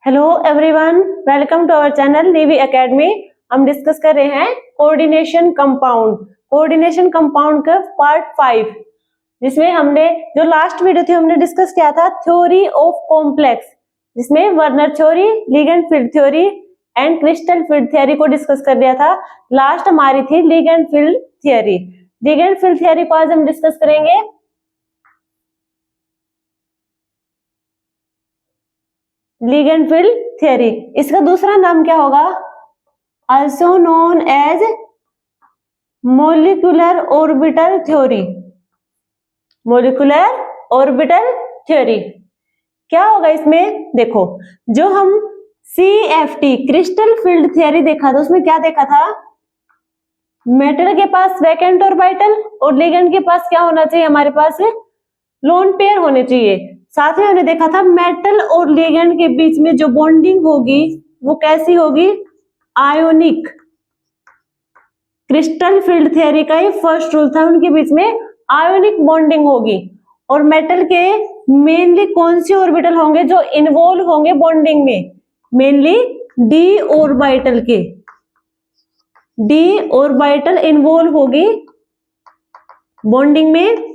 Hello everyone, welcome to our channel Navy Academy. हम discuss कर रहे हैं कोऑर्डिनेशन कंपाउंड का पार्ट 5, जिसमें हमने जो लास्ट वीडियो थी हमने डिस्कस किया था थ्योरी ऑफ कॉम्प्लेक्स, जिसमें Werner theory, ligand field theory and crystal field theory को डिस्कस कर दिया था। लास्ट हमारी थी ligand field theory. Ligand field theory को आज हम डिस्कस करेंगे। लिगेंड फील्ड थ्योरी, इसका दूसरा नाम क्या होगा? Also known as molecular orbital theory. Molecular orbital theory क्या होगा इसमें? देखो, जो हम CFT क्रिस्टल फील्ड थ्योरी देखा था, उसमें क्या देखा था? मेटल के पास वैकेंट ऑर्बिटल और लिगेंड के पास क्या होना चाहिए? हमारे पास लोन पेयर होने चाहिए। साथ में हमने देखा था मेटल और लिगेंड के बीच में जो बॉन्डिंग होगी वो कैसी होगी? आयोनिक। क्रिस्टल फील्ड थ्योरी का ही फर्स्ट रूल था, उनके बीच में आयोनिक बॉन्डिंग होगी। और मेटल के मेनली कौन से ऑर्बिटल होंगे जो इन्वॉल्व होंगे बॉन्डिंग में? मेनली डी ऑर्बिटल के। डी ऑर्बिटल इन्वॉल्व होगी बॉन्डिंग में।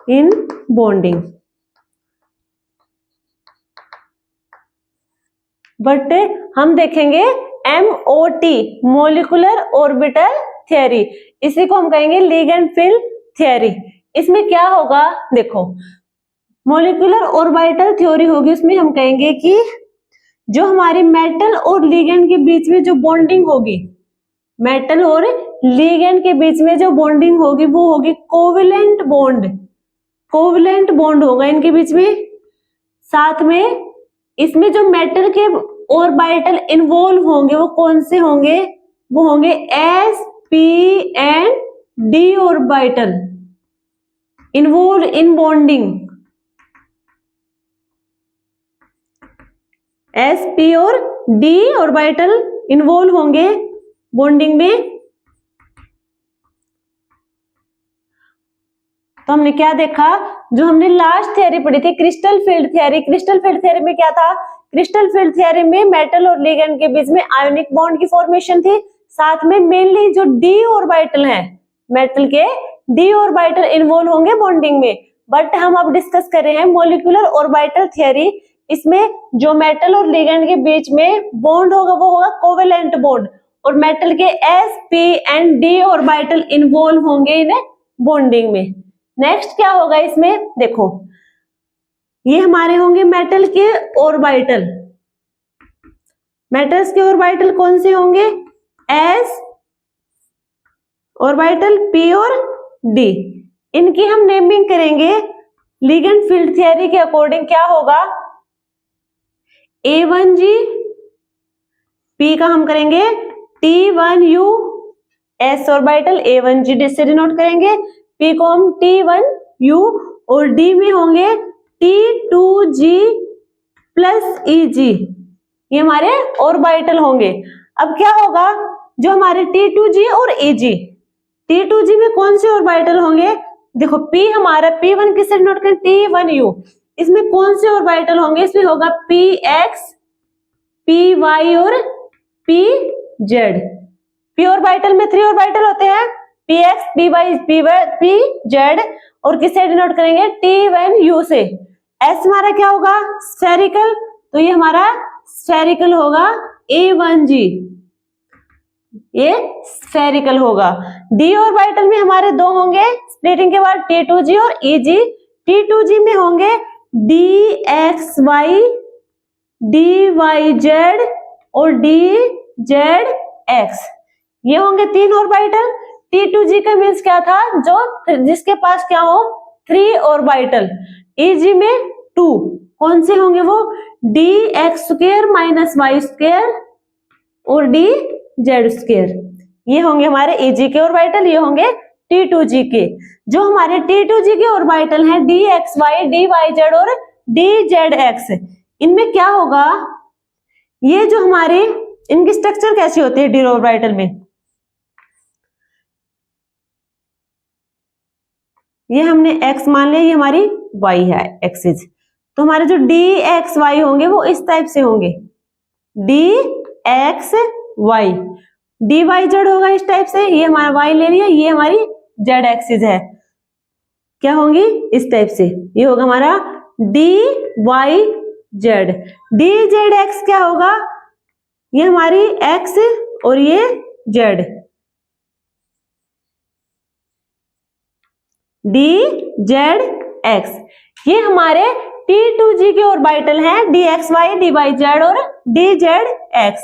इन बॉन्डिंग, बट हम देखेंगे MOT मॉलिक्यूलर ऑर्बिटल थ्योरी, इसी को हम कहेंगे लिगेंड फील्ड थ्योरी। इसमें क्या होगा? देखो, मॉलिक्यूलर ऑर्बिटल थ्योरी होगी, उसमें हम कहेंगे कि जो हमारी मेटल और लिगेंड के बीच में जो बॉन्डिंग होगी, मेटल और लिगेंड के बीच में जो बॉन्डिंग होगी वो होगी कोवेलेंट बॉन्ड। कोवेलेंट बॉन्ड होगा इनके बीच में। साथ में इसमें जो मेटल के ऑर्बिटल इन्वॉल्व होंगे वो कौन से होंगे? वो होंगे S, P and D orbital involve in bonding. S, P और D ऑर्बिटल इन्वॉल्व होंगे बॉन्डिंग में। तो हमने क्या देखा? जो हमने लास्ट थ्योरी पढ़ी थी crystal field theory. Crystal field theory में क्या था? क्रिस्टल फील्ड थ्योरी में मेटल और लिगेंड के बीच में आयोनिक बॉन्ड की फॉर्मेशन थी। साथ में मेनली जो डी ऑर्बिटल है, मेटल के डी ऑर्बिटल इन्वॉल्व होंगे बॉन्डिंग में। बट हम अब डिस्कस कर रहे हैं मॉलिक्यूलर ऑर्बिटल थ्योरी। इसमें जो मेटल और लिगेंड के बीच में बॉन्ड होगा वो होगा कोवेलेंट बॉन्ड, और मेटल के S, P and D orbital involve होंगे इन बॉन्डिंग में। नेक्स्ट क्या होगा इसमें? देखो, ये हमारे होंगे मेटल के ऑर्बिटल। मेटल्स के ऑर्बिटल कौन से होंगे? S ऑर्बिटल, P और D। इनकी हम नेमिंग करेंगे लिगेंड फील्ड थ्योरी के अकॉर्डिंग। क्या होगा? A1G, P का हम करेंगे T1U, S ऑर्बिटल A1G से डिनोट करेंगे, P को हम T1U, और D में होंगे T2G प्लस EG। ये हमारे ऑर्बिटल होंगे। अब क्या होगा? जो हमारे T2G और EG, T2G में कौन से ऑर्बिटल होंगे? देखो, P हमारा P1 किससे डिनोट करें? T1U। इसमें कौन से ऑर्बिटल होंगे? इसमें होगा PX, PY और PZ। P ऑर्बिटल में 3 ऑर्बिटल होते हैं, PX, PY, PZ, और किससे डिनोट करेंगे? T1U से। S हमारा क्या होगा? स्फेरिकल, तो ये हमारा स्फेरिकल होगा A1G, ये स्फेरिकल होगा। D ऑर्बिटल में हमारे 2 होंगे स्प्लिटिंग के बाद, T2G और EG। T2G में होंगे DXY, DYZ और DZX। ये होंगे 3 ऑर्बिटल। T2G का मीन्स क्या था? जो जिसके पास क्या हो? 3 ऑर्बिटल। EG में 2। कौन से होंगे वो? DX² माइनस Y² और DZ²। ये होंगे हमारे EG के ऑर्बिटल, ये होंगे T2G के। जो हमारे T2G के ऑर्बिटल हैं DXY, DYZ और DZX, इनमें क्या होगा? ये जो हमारे इनकी स्ट्रक्चर कैसी होती है डी ऑर्बिटल में? ये हमने x मान लिया, ये हमारी y है एक्सिस। तो हमारे जो डी एक्स वाई होंगे वो इस टाइप से होंगे, d x y, d y z होगा इस टाइप से, ये हमारा y ले लिया, ये हमारी z एक्सिस है, क्या होंगी इस टाइप से, ये होगा हमारा d y z. D z x क्या होगा, ये हमारी x और ये z, डी जेड एक्स। ये हमारे T2G के ऑर्बिटल हैं, d x y, d y z और डी जेड एक्स।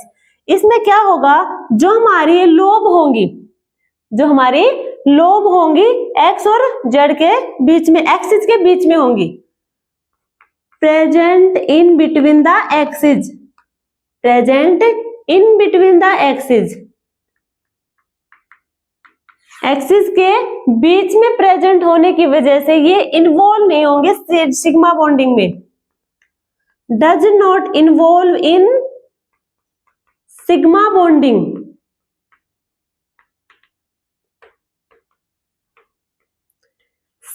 इसमें क्या होगा, जो हमारी लोब होंगी, जो हमारी लोब होंगी x और z के बीच में, एक्सिस के बीच में होंगी, present in between the axis, present in between the axis, axis के बीच में प्रेजेंट होने की वजह से ये इन्वॉल्व नहीं होंगे सिग्मा बॉन्डिंग में, does not involve in sigma bonding,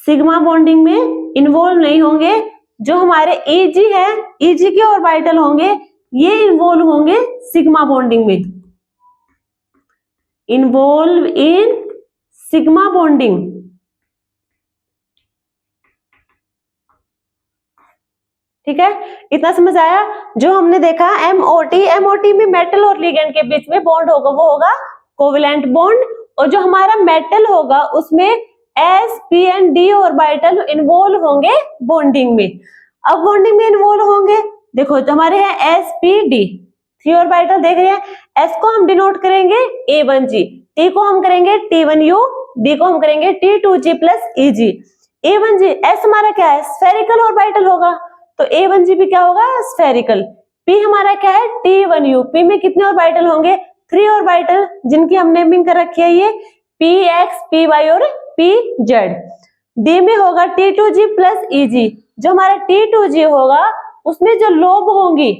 sigma bonding में इन्वॉल्व नहीं होंगे। जो हमारे Eg है, Eg के ऑर्बिटल होंगे, ये इन्वॉल्व होंगे सिग्मा बॉन्डिंग में, इन्वॉल्व इन सिग्मा बॉन्डिंग। ठीक है, इतना समझ आया। जो हमने देखा एमओटी, एमओटी में मेटल और लिगेंड के बीच में बॉन्ड होगा, वो होगा कोवेलेंट बॉन्ड, और जो हमारा मेटल होगा उसमें S P and D orbital involve होंगे बॉन्डिंग में। अब बॉन्डिंग में इन्वॉल्व होंगे, देखो तो हमारे हैं एस पी डी, 3 ऑर्बिटल देख रहे हैं, एस को हम डिनोट करेंगे A1G, टी को हम करेंगे T1U, डी को हम करेंगे T2G plus Eg। A1G, S हमारा क्या है, स्फेरिकल ऑर्बिटल होगा, तो A1G भी क्या होगा, स्फेरिकल। P हमारा क्या है, T1U, P में कितने ऑर्बिटल होंगे, 3 ऑर्बिटल, जिनकी हम नेमिंग कर रखी है ये PX, PY और PZ। D में होगा T2G प्लस Eg, जो हमारा T2G होगा उसमें जो लोब होंगी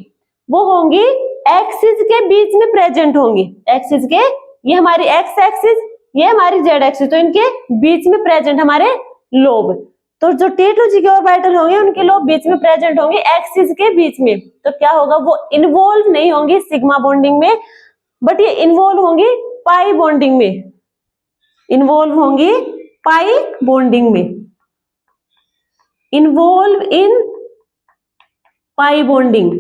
वो होंगी एक्सिस के बीच में प्रेजेंट होंगी, एक्सिस के, ये हमारी एक्स एक्सिस, ये हमारी जेड एक्सिस, तो इनके बीच में प्रेजेंट हमारे लोब। तो जो T2G के ऑर्बिटल होंगे उनके लोब बीच में प्रेजेंट होंगे एक्सिस के बीच में, तो क्या होगा, वो इन्वॉल्व नहीं होंगी सिग्मा बॉन्डिंग में, बट ये इन्वॉल्व होंगी पाई बॉन्डिंग में, इन्वॉल्व होंगी पाई बॉन्डिंग में, इन्वॉल्व इन पाई बॉन्डिंग।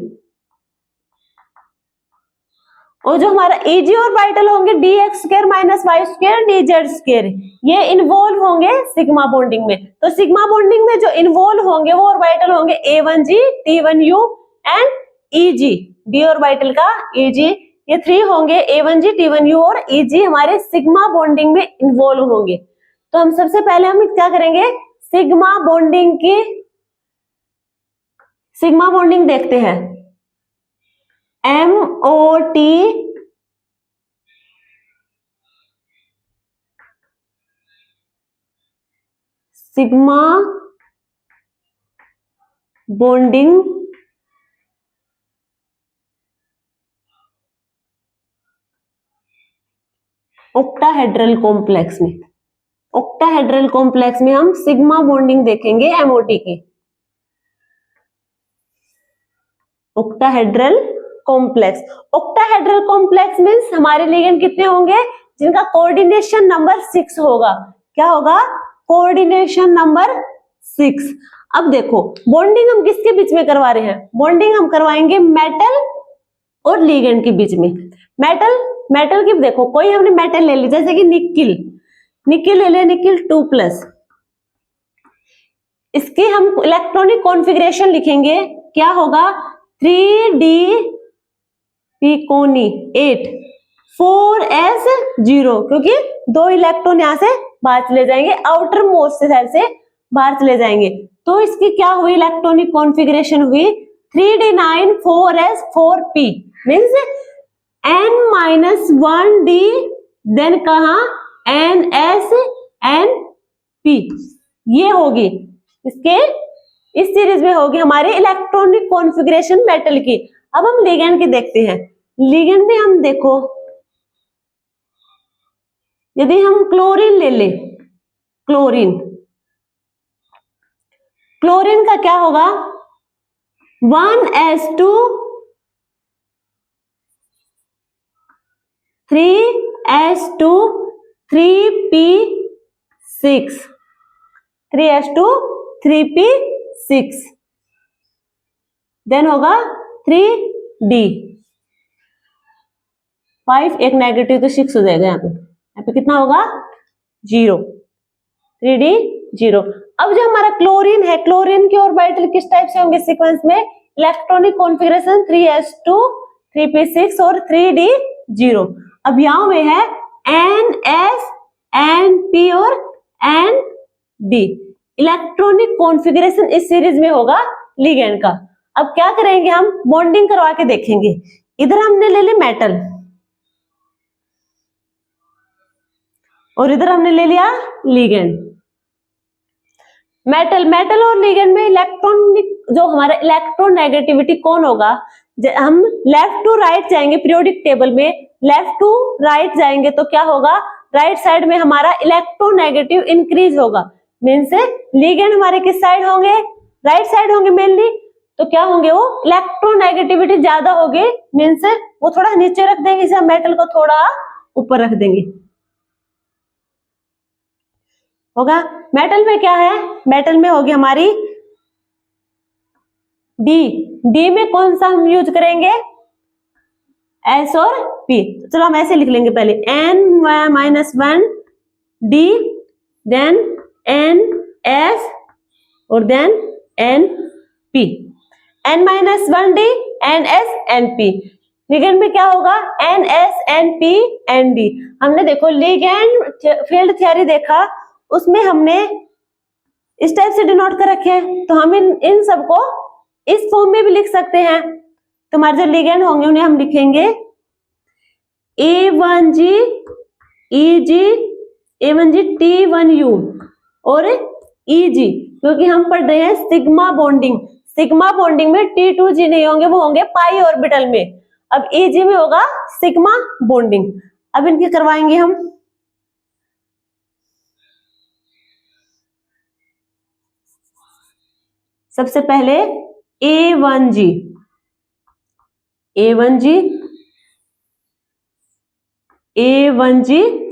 और जो हमारा Eg ऑर्बिटल होंगे dx² माइनस y² dz², ये इन्वॉल्व होंगे सिग्मा बॉन्डिंग में। तो सिग्मा बॉन्डिंग में जो इन्वॉल्व होंगे वो ऑर्बिटल होंगे A1G, T1U and Eg, d orbital का Eg, ये 3 होंगे, A1G, T1U और Eg हमारे सिग्मा बॉन्डिंग में इन्वॉल्व होंगे। तो हम सबसे पहले हम क्या करेंगे, सिग्मा बॉन्डिंग की, सिग्मा बॉन्डिंग देखते हैं। MOT sigma bonding octahedral complex में, ऑक्टाहेड्रल कॉम्प्लेक्स में हम सिग्मा बॉन्डिंग देखेंगे MOT की। Octahedral complex, octahedral complex means हमारे लिगेंड कितने होंगे, जिनका कोऑर्डिनेशन नंबर 6 होगा, क्या होगा, कोऑर्डिनेशन नंबर 6। अब देखो बॉन्डिंग हम किसके बीच में करवा रहे हैं, बॉन्डिंग हम करवाएंगे मेटल और लिगेंड के बीच में। मेटल की देखो, कोई हमने मेटल ले ली, जैसे कि निकिल ले ले, निकिल 2+, इसकी हम इलेक्ट्रॉनिक कॉन्फ़िगरेशन लिखेंगे, क्या होगा, 3d पिकोनी 8 4s0, क्योंकि 2 इलेक्ट्रॉन यहां से बाहर चले जाएंगे, आउटर मोस्ट साइड से बाहर चले जाएंगे, तो इसकी क्या हुई, इलेक्ट्रॉनिक कॉन्फ़िगरेशन हुई 3d9 4s4p, means n-1d, then कहा nsnp, ये होगी इसके, इस सीरीज में होगी हमारे इलेक्ट्रॉनिक कॉन्फ़िगरेशन मेटल की। अब हम लिगेंड की देखते हैं। लिगेंड में हम देखो, यदि हम क्लोरीन ले ले, क्लोरीन क्लोरीन का क्या होगा, 1s2 3s2 3p6 3s2 3p6 then होगा 3d 5 एक नेगेटिव तो 6 हो जाएगा, यहाँ पे कितना होगा 0 3d 0। अब जो हमारा क्लोरीन है, क्लोरीन के ऑर्बिटल किस टाइप से होंगे सीक्वेंस में, इलेक्ट्रॉनिक कॉन्फ़िगरेशन 3s2 3p6 और 3d 0। अब यहां में है ns np और nd, इलेक्ट्रॉनिक कॉन्फ़िगरेशन इस सीरीज में होगा लिगेंड का। अब क्या करेंगे, हम बॉन्डिंग करवा के देखेंगे। इधर हमने ले ली मेटल और इधर हमने ले लिया लिगेंड। मेटल और लिगेंड में इलेक्ट्रॉनिक जो हमारा इलेक्ट्रोनेगेटिविटी कौन होगा, हम लेफ्ट टू राइट जाएंगे पीरियोडिक टेबल में, लेफ्ट टू राइट जाएंगे तो क्या होगा, राइट साइड में हमारा इलेक्ट्रोनेगेटिव इंक्रीज होगा। मीन्स लिगेंड हमारे किस साइड होंगे, राइट साइड होंगे मेनली, तो क्या होंगे वो इलेक्ट्रोनेगेटिविटी ज्यादा होगी, मीन्स वो थोड़ा नीचे रख देंगे, इसे मेटल को थोड़ा ऊपर रख देंगे। होगा मेटल में क्या है, मेटल में होगी हमारी डी में कौन सा हम यूज करेंगे, एस और पी। तो चलो हम ऐसे लिख लेंगे, पहले n-1 D then N S और then N P, n-1 D N S N P. Legend में क्या होगा, N S N P N D. हमने देखो लिगेंड फील्ड थ्योरी देखा, उसमें हमने इस टाइप से डिनोट कर रखे हैं, तो हम इन सबको इस फॉर्म में भी लिख सकते हैं। तो हमारे जो लिगेंड होंगे उन्हें हम लिखेंगे A1G EG A1G T1U और EG, क्योंकि हम पढ़ रहे हैं सिग्मा बॉन्डिंग। सिग्मा बॉन्डिंग में T2G नहीं होंगे, वो होंगे पाई ऑर्बिटल में। अब EG में होगा सिग्मा बॉन्डिंग। अब इनके करवाएंगे हम। सबसे पहले A1G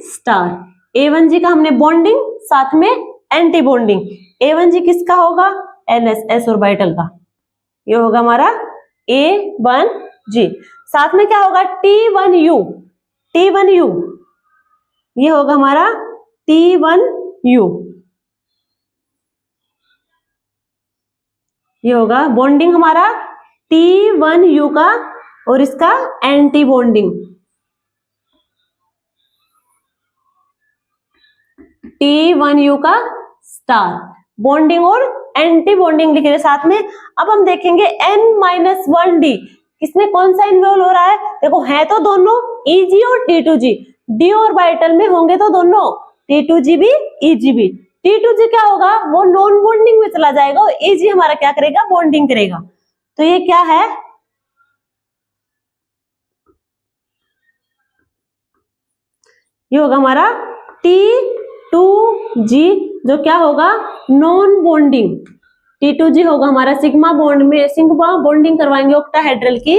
स्टार। A1G का हमने बॉन्डिंग, साथ में एंटी बॉन्डिंग। A1G किसका होगा, NS ऑर्बिटल का, ये होगा हमारा A1G। साथ में क्या होगा, T1U ये होगा हमारा T1U, ये होगा बॉन्डिंग हमारा T1U का और इसका एंटी बॉन्डिंग T1U का स्टार। बॉन्डिंग और एंटी बॉन्डिंग लिख रहे साथ में। अब हम देखेंगे n-1 डी, किसमें कौन सा इन्वॉल्व हो रहा है, देखो है तो दोनों EG और T2G, डी ऑर्बिटल में होंगे तो दोनों T2G भी EG भी। T2G क्या होगा, वो नॉन बॉन्डिंग में चला जाएगा और EG हमारा क्या करेगा, बॉन्डिंग करेगा। तो ये क्या है, ये होगा हमारा T2G, जो क्या होगा नॉन बॉन्डिंग। T2G होगा हमारा सिग्मा बॉन्ड में, सिग्मा बॉन्डिंग करवाएंगे ऑक्टाहेड्रल की,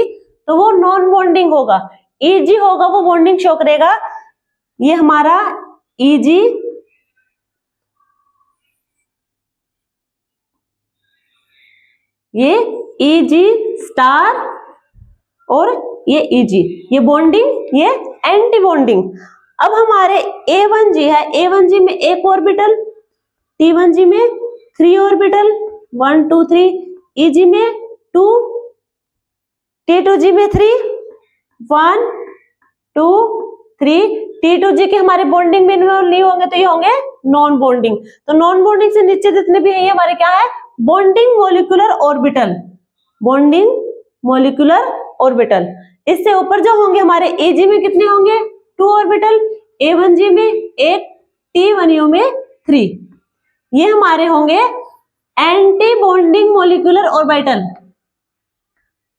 तो वो नॉन बॉन्डिंग होगा। EG होगा वो बॉन्डिंग शो करेगा, ये हमारा EG ये EG स्टार और ये EG, ये बॉन्डिंग, ये एंटी बॉन्डिंग। अब हमारे A1G है, A1G में एक ऑर्बिटल, T1G में 3 ऑर्बिटल 1 2 3, EG में 2, T2G में 3 1 2 3। T2G के हमारे बॉन्डिंग में इन्वॉल्व नहीं होंगे तो ये होंगे नॉन बॉन्डिंग। तो नॉन बॉन्डिंग से नीचे जितने भी है ये हमारे क्या है, bonding molecular orbital, bonding molecular orbital. इससे ऊपर जो होंगे हमारे EG में कितने होंगे, 2 ऑर्बिटल, A1G में 1, T1U में 3। ये हमारे होंगे एंटी बॉन्डिंग मॉलिक्यूलर ऑर्बिटल,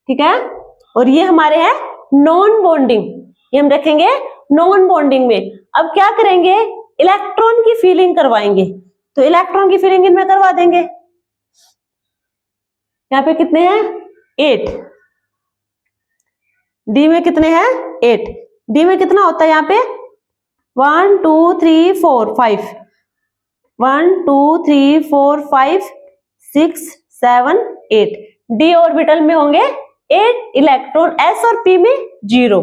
ठीक है। और ये हमारे हैं नॉन बॉन्डिंग, ये हम रखेंगे नॉन बॉन्डिंग में। अब क्या करेंगे, इलेक्ट्रॉन की फीलिंग करवाएंगे, तो इलेक्ट्रॉन की फीलिंग इनमें करवा देंगे। यहाँ पे कितने हैं 8, डी में कितने हैं 8, डी में कितना होता है यहाँ पे 1 2 3 4 5, 1 2 3 4 5 6 7 8, डी ऑर्बिटल में होंगे 8 इलेक्ट्रॉन, एस और पी में 0।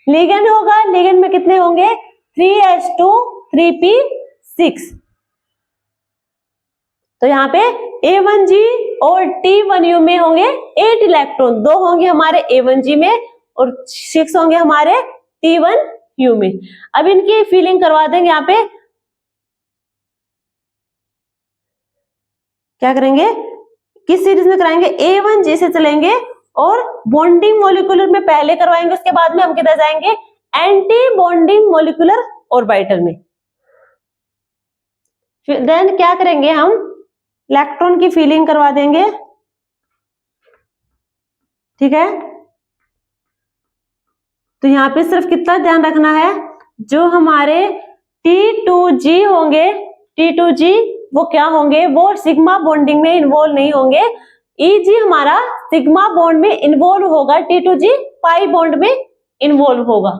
लिगेंड होगा, लिगेंड में कितने होंगे 3s2 3p6। तो यहाँ पे A1G और T1U में होंगे 8 इलेक्ट्रॉन, 2 होंगे हमारे A1G में और 6 होंगे हमारे T1U में। अब इनकी फीलिंग करवा देंगे, यहाँ पे क्या करेंगे, किस सीरीज में कराएंगे, A1G से चलेंगे और बॉन्डिंग मॉलिक्यूलर में पहले करवाएंगे, उसके बाद में हम किधर जाएंगे एंटी बॉन्डिंग मॉलिक्यूलर ऑर्बिटल में। देन क्या करेंगे, हम इलेक्ट्रॉन की फीलिंग करवा देंगे, ठीक है। तो यहाँ पे सिर्फ कितना ध्यान रखना है, जो हमारे T2G होंगे, T2G वो क्या होंगे, वो सिग्मा बॉन्डिंग में इन्वॉल्व नहीं होंगे। EG हमारा सिग्मा बॉन्ड में इन्वॉल्व होगा, T2G पाई बॉन्ड में इन्वॉल्व होगा।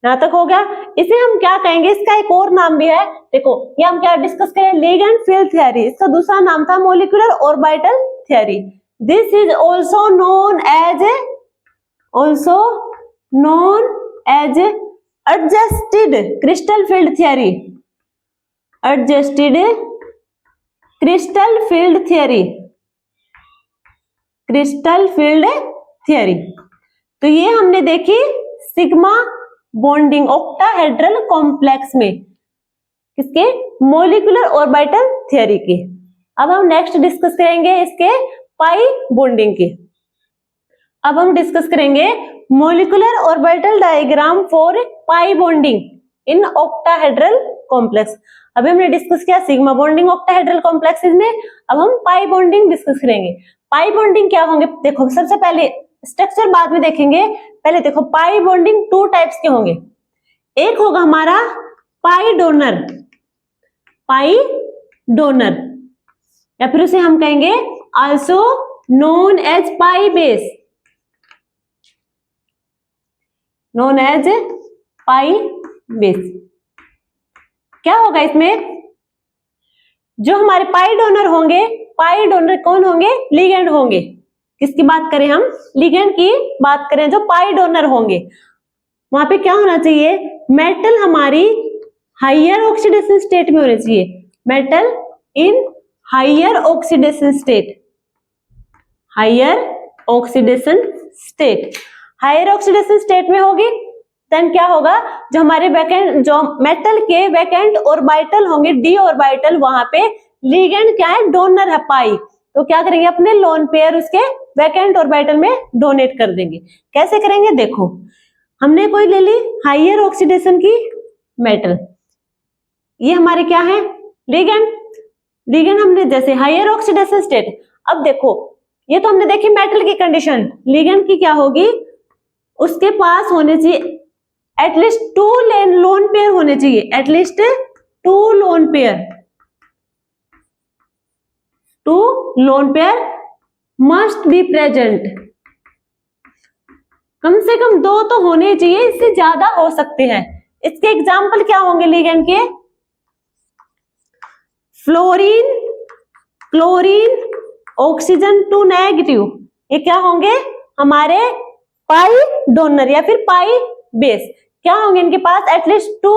यहां तक हो गया। इसे हम क्या कहेंगे, इसका एक और नाम भी है, देखो ये हम क्या डिस्कस करें, लिगेंड फील्ड थ्योरी, इसका दूसरा नाम था molecular orbital theory. This is also known as adjusted crystal field theory, adjusted crystal field theory, crystal field theory. तो ये हमने देखी सिग्मा बॉन्डिंग ऑक्टाहेड्रल कॉम्प्लेक्स में, किसके, मॉलिक्यूलर ऑर्बिटल थ्योरी के। अब हम नेक्स्ट डिस्कस करेंगे इसके पाई बॉन्डिंग के। अब हम डिस्कस करेंगे molecular orbital diagram for pi bonding in octahedral complex. अभी हमने डिस्कस किया सिग्मा बॉन्डिंग ऑक्टाहेड्रल कॉम्प्लेक्सेस में, अब हम पाई बॉन्डिंग डिस्कस करेंगे। पाई बॉन्डिंग क्या होंगे, देखो सबसे पहले स्ट्रक्चर बाद में देखेंगे, पहले देखो पाई बॉन्डिंग 2 टाइप्स के होंगे। एक होगा हमारा पाई डोनर, पाई डोनर, या फिर उसे हम कहेंगे also known as Pi base, known as Pi base. क्या होगा इसमें, जो हमारे पाई डोनर होंगे, पाई डोनर कौन होंगे, लिगेंड होंगे। किसकी बात करें हम, लिगेंड की बात करें, जो पाई डोनर होंगे वहां पे क्या होना चाहिए, मेटल हमारी हायर ऑक्सीडेशन स्टेट में होनी चाहिए, metal in higher oxidation state, higher oxidation state, higher oxidation state में होगी। देन क्या होगा, जो हमारे वैकेंट, जो मेटल के वैकेंट ऑर्बिटल होंगे, डी ऑर्बिटल, वहां पे लिगेंड क्या है, डोनर है पाई, तो क्या करेंगे, अपने लोन पेयर उसके वैकेंट ऑर्बिटल में डोनेट कर देंगे। कैसे करेंगे, देखो हमने कोई ले ली हायर ऑक्सीडेशन की मेटल, ये हमारे क्या है लिगेंड, लिगेंड हमने जैसे हायर ऑक्सीडेशन स्टेट। अब देखो ये तो हमने देखी मेटल की कंडीशन, लिगेंड की क्या होगी, उसके पास होने चाहिए एटलीस्ट 2 लोन पेयर होने चाहिए, at least 2 lone pair, 2 lone pair must be present, कम से कम 2 तो होने चाहिए, इससे ज्यादा हो सकते हैं। इसके एग्जाम्पल क्या होंगे लिगेंड के, फ्लोरीन, क्लोरीन, ऑक्सीजन 2 नेगेटिव, ये क्या होंगे हमारे पाई डोनर या फिर पाई बेस। क्या होंगे इनके पास एटलीस्ट 2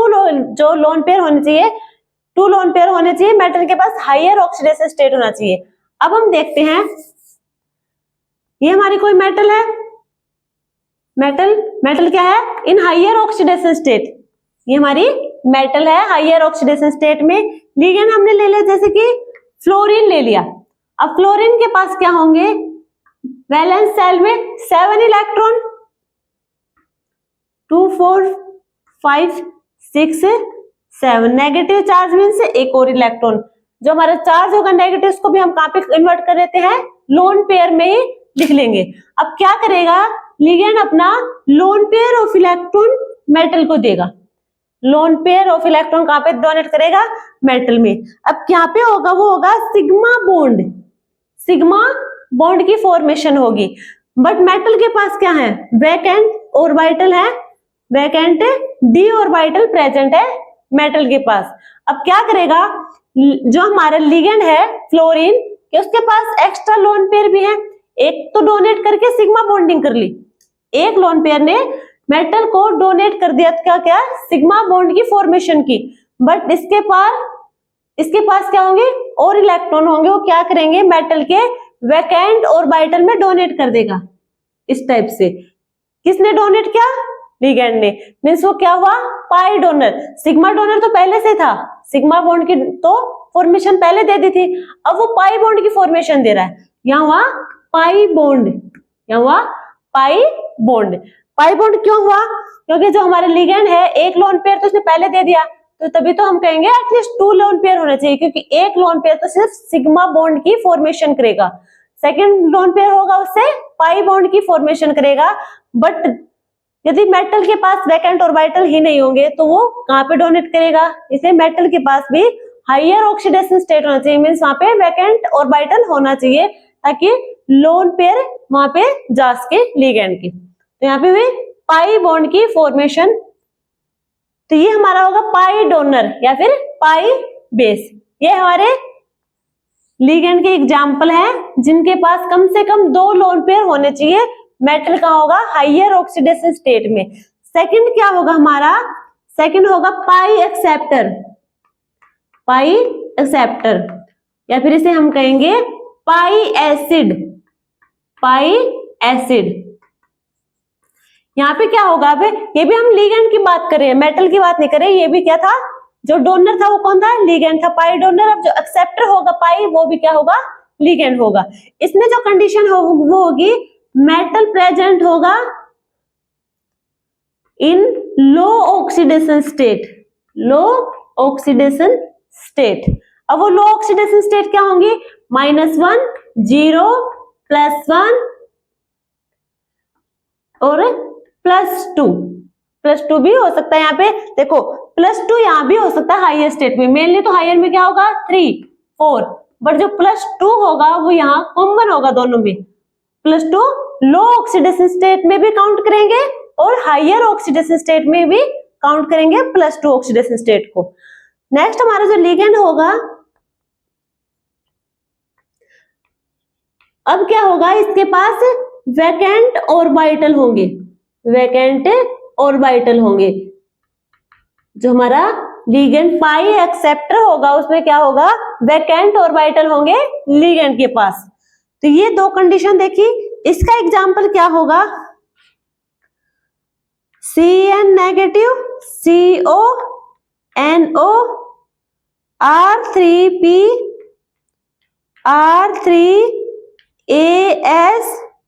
जो लोन पेयर होने चाहिए, 2 लोन पेयर होने चाहिए, मेटल के पास हायर ऑक्सीडेशन स्टेट होना चाहिए। अब हम देखते हैं, ये हमारी कोई मेटल है, मेटल क्या है, इन हायर ऑक्सीडेशन स्टेट, ये हमारी मेटल है हायर ऑक्सीडेशन स्टेट में। लिगेंड हमने ले लिया, जैसे कि फ्लोरीन ले लिया। अब फ्लोरीन के पास क्या होंगे, वैलेंस शेल में 7 इलेक्ट्रॉन, 2 4 5 6 7, नेगेटिव चार्ज मीन्स एक और इलेक्ट्रॉन, जो हमारा चार्ज होगा नेगेटिव, उसको भी हम कहां पे कन्वर्ट कर देते हैं, लोन पेयर में ही लिख लेंगे। अब क्या करेगा लिगेंड, अपना lone pair of electron metal को देगा, लोन पेयर ऑफ इलेक्ट्रॉन कहां पे डोनेट करेगा, मेटल में। अब क्या पे होगा, वो होगा सिग्मा बॉन्ड, सिग्मा बॉन्ड की फॉर्मेशन होगी। बट मेटल के पास क्या है, वैकेंट ऑर्बिटल है, वैकेंट डी ऑर्बिटल प्रेजेंट है मेटल के पास। अब क्या करेगा, जो हमारा लिगेंड है फ्लोरीन कि उसके पास एक्स्ट्रा लोन पेयर भी है, एक तो डोनेट करके सिग्मा बॉन्डिंग कर ली, एक लोन पेयर ने मेटल को डोनेट कर दिया, क्या क्या सिग्मा बॉन्ड की फॉर्मेशन की। बट इसके पास क्या होंगे, और इलेक्ट्रॉन होंगे, वो क्या करेंगे, मेटल के वैकेंट ऑर्बिटल में डोनेट कर देगा। इस टाइप से किसने डोनेट किया, लिगेंड ने। मीन्स वो क्या हुआ, पाई डोनर। सिग्मा डोनर तो पहले से था, सिग्मा बॉन्ड की तो फॉर्मेशन पहले दे दी थी, अब वो पाई बॉन्ड की फॉर्मेशन दे रहा है। यहाँ हुआ पाई बॉन्ड, यहाँ हुआ पाई बॉन्ड। पाई बॉन्ड क्यों हुआ, क्योंकि जो हमारे लिगेंड है एक लोन पेयर तो उसने पहले दे दिया, तो तभी तो हम कहेंगे एटलीस्ट 2 लोन पेयर होना चाहिए, क्योंकि एक लोन पेयर तो सिर्फ सिग्मा बॉन्ड की फॉर्मेशन करेगा, सेकेंड लोन पेयर होगा उससे पाई बॉन्ड की फॉर्मेशन करेगा। बट यदि मेटल के पास वैकेंट ऑर्बिटल ही नहीं होंगे तो वो कहाँ पे डोनेट करेगा, इसलिए मेटल के पास भी हायर ऑक्सीडेशन स्टेट होना चाहिए, मीन्स वहां पे वैकेंट ऑर्बिटल होना चाहिए ताकि लोन पेयर वहां पे जा सके लिगेंड की। तो यहाँ पे भी पाई बॉन्ड की फॉर्मेशन, तो ये हमारा होगा पाई डोनर या फिर पाई बेस। ये हमारे लिगेंड के एग्जाम्पल है जिनके पास कम से कम 2 लोन पेयर होने चाहिए। मेटल का होगा हाइयर ऑक्सीडेशन स्टेट में। सेकंड क्या होगा हमारा, सेकंड होगा पाई एक्सेप्टर, पाई एक्सेप्टर या फिर इसे हम कहेंगे पाई एसिड, पाई एसिड। यहाँ पे क्या होगा, अब ये भी हम लिगेंड की बात कर रहे हैं, मेटल की बात नहीं कर रहे। ये भी क्या था, जो डोनर था वो कौन था, लिगेंड था, पाई डोनर। अब जो एक्सेप्टर होगा पाई, वो भी क्या होगा, लिगेंड होगा। इसमें जो कंडीशन हो वो होगी मेटल प्रेजेंट होगा इन लो ऑक्सीडेशन स्टेट, लो ऑक्सीडेशन स्टेट। अब वो लो ऑक्सीडेशन स्टेट क्या होंगी, -1, 0, +1 और +2। +2 भी हो सकता है, यहाँ पे देखो +2 यहाँ भी हो सकता है हायर स्टेट में। मेनली तो हायर में क्या होगा 3, 4, बट जो +2 होगा वो यहाँ कॉमन होगा दोनों में। +2 लो ऑक्सीडेशन स्टेट में भी काउंट करेंगे और हायर ऑक्सीडेशन स्टेट में भी काउंट करेंगे +2 ऑक्सीडेशन स्टेट को। नेक्स्ट हमारा जो लिगेंड होगा, अब क्या होगा, इसके पास वैकेंट ऑर्बिटल होंगे, वैकेंट ऑर्बिटल होंगे। जो हमारा लिगेंड पाई एक्सेप्टर होगा उसमें क्या होगा, वैकेंट ऑर्बिटल होंगे लिगेंड के पास। तो ये 2 कंडीशन देखी। इसका एग्जाम्पल क्या होगा, Cn negative, CO, NO, R3P, R3AS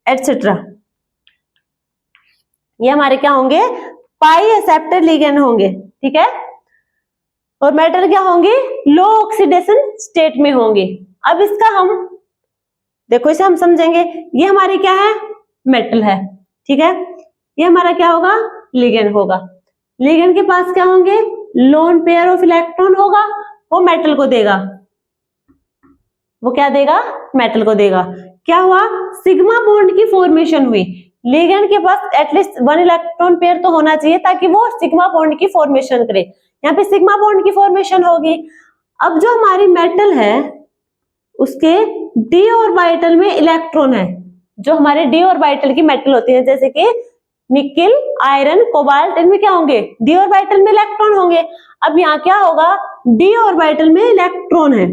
etcetera. ये हमारे क्या होंगे, पाई एक्सेप्टर लिगेंड होंगे, ठीक है। और मेटल क्या होंगे, लो ऑक्सीडेशन स्टेट में होंगे। अब इसका हम देखो, इसे हम समझेंगे। ये हमारी क्या है, मेटल है, ठीक है। ये हमारा क्या होगा, लिगेंड होगा। लिगेंड के पास क्या होंगे, लोन पेयर ऑफ इलेक्ट्रॉन होगा, वो मेटल को देगा, वो क्या देगा, मेटल को देगा। क्या हुआ, सिग्मा बॉन्ड की फॉर्मेशन हुई। लिगेंड के पास एटलीस्ट 1 इलेक्ट्रॉन पेयर तो होना चाहिए ताकि वो सिग्मा बॉन्ड की फॉर्मेशन करे। यहाँ पे सिग्मा बॉन्ड की फॉर्मेशन होगी। अब जो हमारी मेटल है उसके डी ऑर्बिटल में इलेक्ट्रॉन है। जो हमारे डी ऑर्बिटल की मेटल होती है जैसे कि निकिल, आयरन, कोबाल्ट, इनमें क्या होंगे, डी ऑर्बिटल में इलेक्ट्रॉन होंगे। अब यहाँ क्या होगा, डी ऑर्बिटल में इलेक्ट्रॉन है,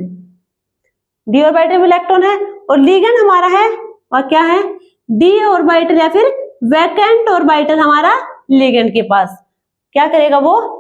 डी ऑर्बिटल में इलेक्ट्रॉन है और लिगेंड हमारा है और क्या है, डी ऑर्बिटल या फिर वैकेंट ऑर्बिटल हमारा लिगेंड के पास। क्या करेगा वो,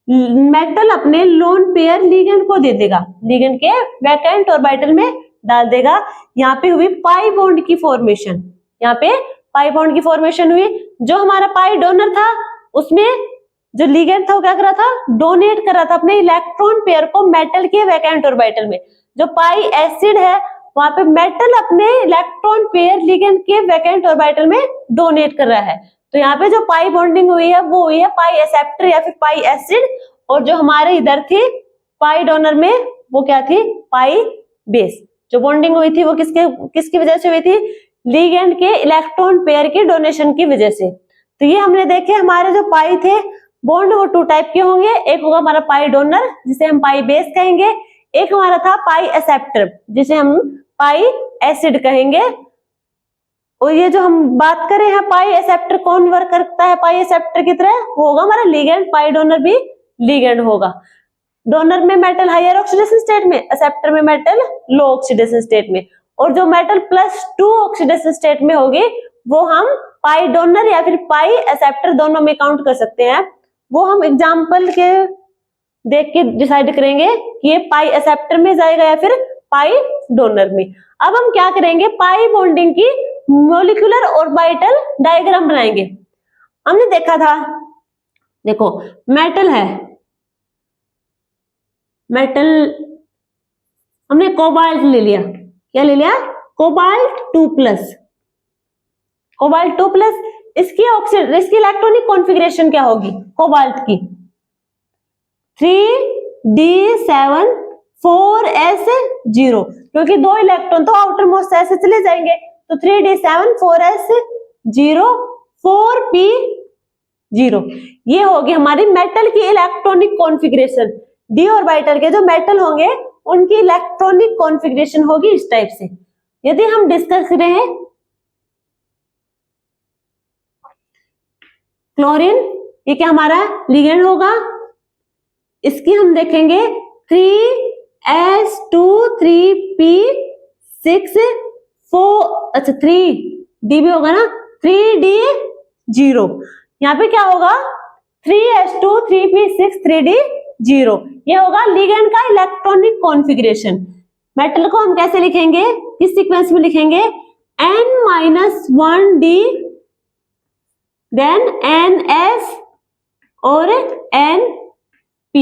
मेटल अपने लोन पेयर लिगेंड को दे देगा, लिगेंड के वैकेंट ऑर्बिटल में डाल देगा। यहाँ पे हुई पाई बॉन्ड की फॉर्मेशन, यहाँ पे पाई बॉन्ड की फॉर्मेशन हुई। जो हमारा पाई डोनर था उसमें जो लिगेंड था वो क्या कर रहा था, डोनेट कर रहा था अपने इलेक्ट्रॉन पेयर को मेटल के वैकेंट ऑर्बिटल में। जो पाई एसिड है वहां पे मेटल अपने इलेक्ट्रॉन पेयर लिगेंड के वैकेंट ऑर्बिटल में डोनेट कर रहा है। तो यहाँ पे जो पाई बॉन्डिंग हुई है वो हुई है पाई एक्सेप्टर या फिर पाई एसिड, और जो हमारे इधर थी पाई डोनर में वो क्या थी, पाई बेस। जो बॉन्डिंग हुई थी वो किसकी वजह से हुई थी? लिगेंड के इलेक्ट्रॉन पेयर की डोनेशन की वजह से। तो ये हमने देखे हमारे जो पाई थे बॉन्ड वो 2 टाइप के होंगे, एक होगा हमारा पाई डोनर जिसे हम पाई बेस कहेंगे, एक हमारा था पाई एक्सेप्टर जिसे हम पाई एसिड कहेंगे। और ये जो हम बात करें हैं पाई एक्सेप्टर कौन वर्क करता है पाई एक्सेप्टर की तरह, होगा हमारा लिगेंड, पाई डोनर भी लिगेंड होगा। डोनर में मेटल हायर ऑक्सीडेशन स्टेट में, एक्सेप्टर में मेटल लो ऑक्सीडेशन स्टेट में, और जो मेटल +2 ऑक्सीडेशन स्टेट में होगी वो हम पाई डोनर या फिर पाई एक्सेप्टर दोनों में काउंट कर सकते हैं। वो हम एग्जांपल के देख के डिसाइड करेंगे कि ये पाई एक्सेप्टर में जाएगा या फिर पाई डोनर में। अब हम क्या करेंगे, पाई बॉन्डिंग की मॉलिक्यूलर ऑर्बिटल डायग्राम बनाएंगे। हमने देखा था, देखो मेटल है, मेटल हमने कोबाल्ट ले लिया, क्या ले लिया? कोबाल्ट 2+, कोबाल्ट 2+, इसकी इलेक्ट्रॉनिक कॉन्फ़िगरेशन क्या होगी कोबाल्ट की? 3d7 4s0, क्योंकि 2 इलेक्ट्रॉन तो आउटर मोस्ट से चले जाएंगे, तो 3d7 4s0 4p0, ये होगी हमारी मेटल की इलेक्ट्रॉनिक कॉन्फ़िगरेशन। डी ऑर्बिटल के जो मेटल होंगे उनकी इलेक्ट्रॉनिक कॉन्फ़िगरेशन होगी इस टाइप से। यदि हम डिस्कस करें क्लोरीन, ये क्या हमारा लिगेंड होगा, इसकी हम देखेंगे 3s2 3p6 4, अच्छा 3d भी होगा ना, 3d0, यहाँ पे क्या होगा 3s2 3p6 3d0, ये होगा लिगेंड का इलेक्ट्रॉनिक कॉन्फ़िगरेशन। मेटल को हम कैसे लिखेंगे, किस सीक्वेंस में लिखेंगे? n-1d देन ns और np,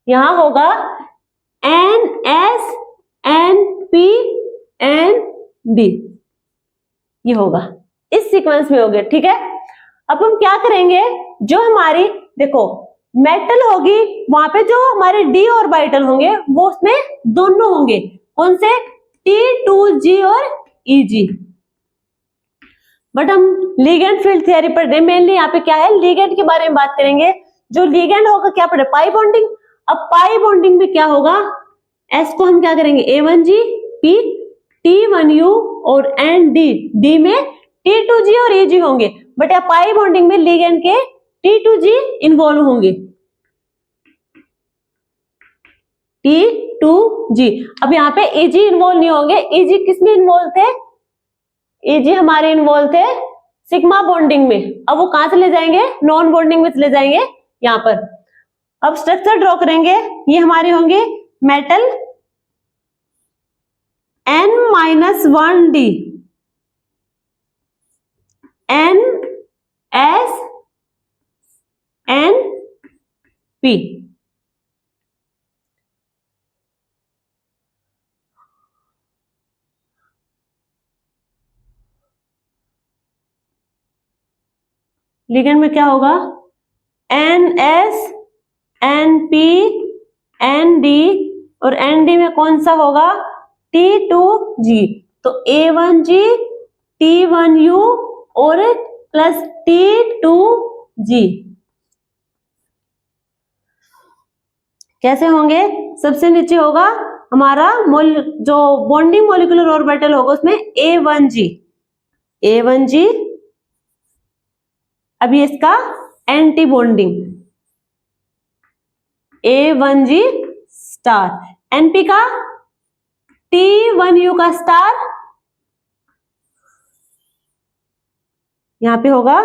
यहां होगा ns np nd, ये होगा इस सीक्वेंस में होगा, ठीक है। अब हम क्या करेंगे, जो हमारी देखो मेटल होगी वहां पे जो हमारे डी ऑर्बिटल होंगे वो उसमें दोनों होंगे, कौन से? T2G और Eg। बट हम लिगेंड फील्ड थ्योरी पढ़ रहे हैं, मेनली यहाँ पे क्या है लिगेंड के बारे में बात करेंगे। जो लिगेंड होगा क्या पढ़े? Pi bonding. अब पाई बॉन्डिंग में क्या होगा, S को हम क्या करेंगे A1G P T1U और ND, D में T2G और Eg होंगे, बट यहाँ पाई बॉन्डिंग में लिगेंड के T2G इन्वॉल्व होंगे, T2G। अब यहाँ पे Eg इन्वॉल्व नहीं होंगे, Eg किसमें इन्वॉल्व थे? Eg हमारे इन्वॉल्व थे सिग्मा बॉन्डिंग में, अब वो कहां चले जाएंगे? नॉन बॉन्डिंग में चले जाएंगे यहाँ पर। अब स्ट्रक्चर ड्रॉ करेंगे, ये हमारे होंगे metal n-1d ns np, ligand में क्या होगा? ns np nd और nd में कौन सा होगा? T2G, तो A1G T1U और प्लस T2G कैसे होंगे? सबसे नीचे होगा हमारा जो बॉन्डिंग मॉलिक्यूलर ऑर्बिटल होगा उसमें A1G, अभी इसका anti bonding A1G star, NP का T1U का स्टार, यहां पे होगा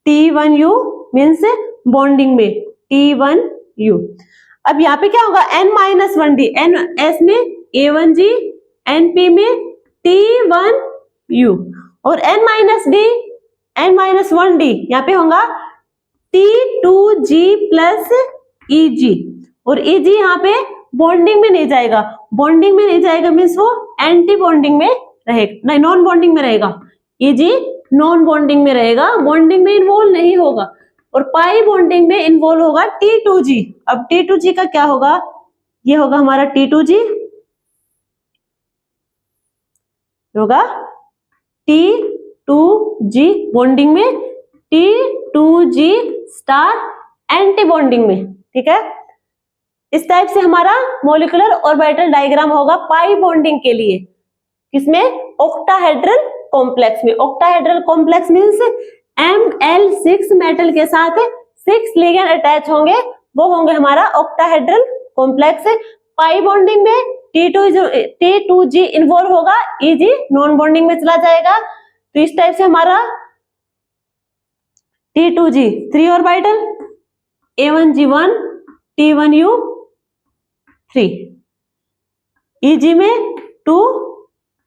T1U मीन्स बॉन्डिंग में T1U। अब यहाँ पे क्या होगा? n-1d, S में A1G, NP में T1U और n-d n-1d यहाँ पे होगा T2G प्लस Eg, और Eg यहाँ पे बॉन्डिंग में नहीं जाएगा, बॉन्डिंग में नहीं जाएगा मीन्स वो एंटी बॉन्डिंग में रहेगा, नहीं नॉन बॉन्डिंग में रहेगा, Eg नॉन बॉन्डिंग में रहेगा, बॉन्डिंग में इन्वॉल्व नहीं होगा, और पाई बॉन्डिंग में इन्वॉल्व होगा T2G। अब T2G का क्या होगा? ये होगा हमारा T2G, होगा T2G बॉन्डिंग में, T2G स्टार एंटी बॉन्डिंग में। ठीक है, इस टाइप से हमारा मॉलिक्यूलर ऑर्बिटल डायग्राम होगा पाई बॉन्डिंग के लिए, किसमें, ऑक्टाहेड्रल कॉम्प्लेक्स में। Octahedral complex means Ml6 metal के साथ 6 लिगेंड अटैच होंगे, वो होंगे हमारा ऑक्टाहेड्रल कॉम्प्लेक्स। पाई बॉन्डिंग में T2G इन्वॉल्व होगा, Eg नॉन बॉन्डिंग में चला जाएगा। तो इस टाइप से हमारा T2G 3 orbital, A1G1, T1U 3, Eg में 2,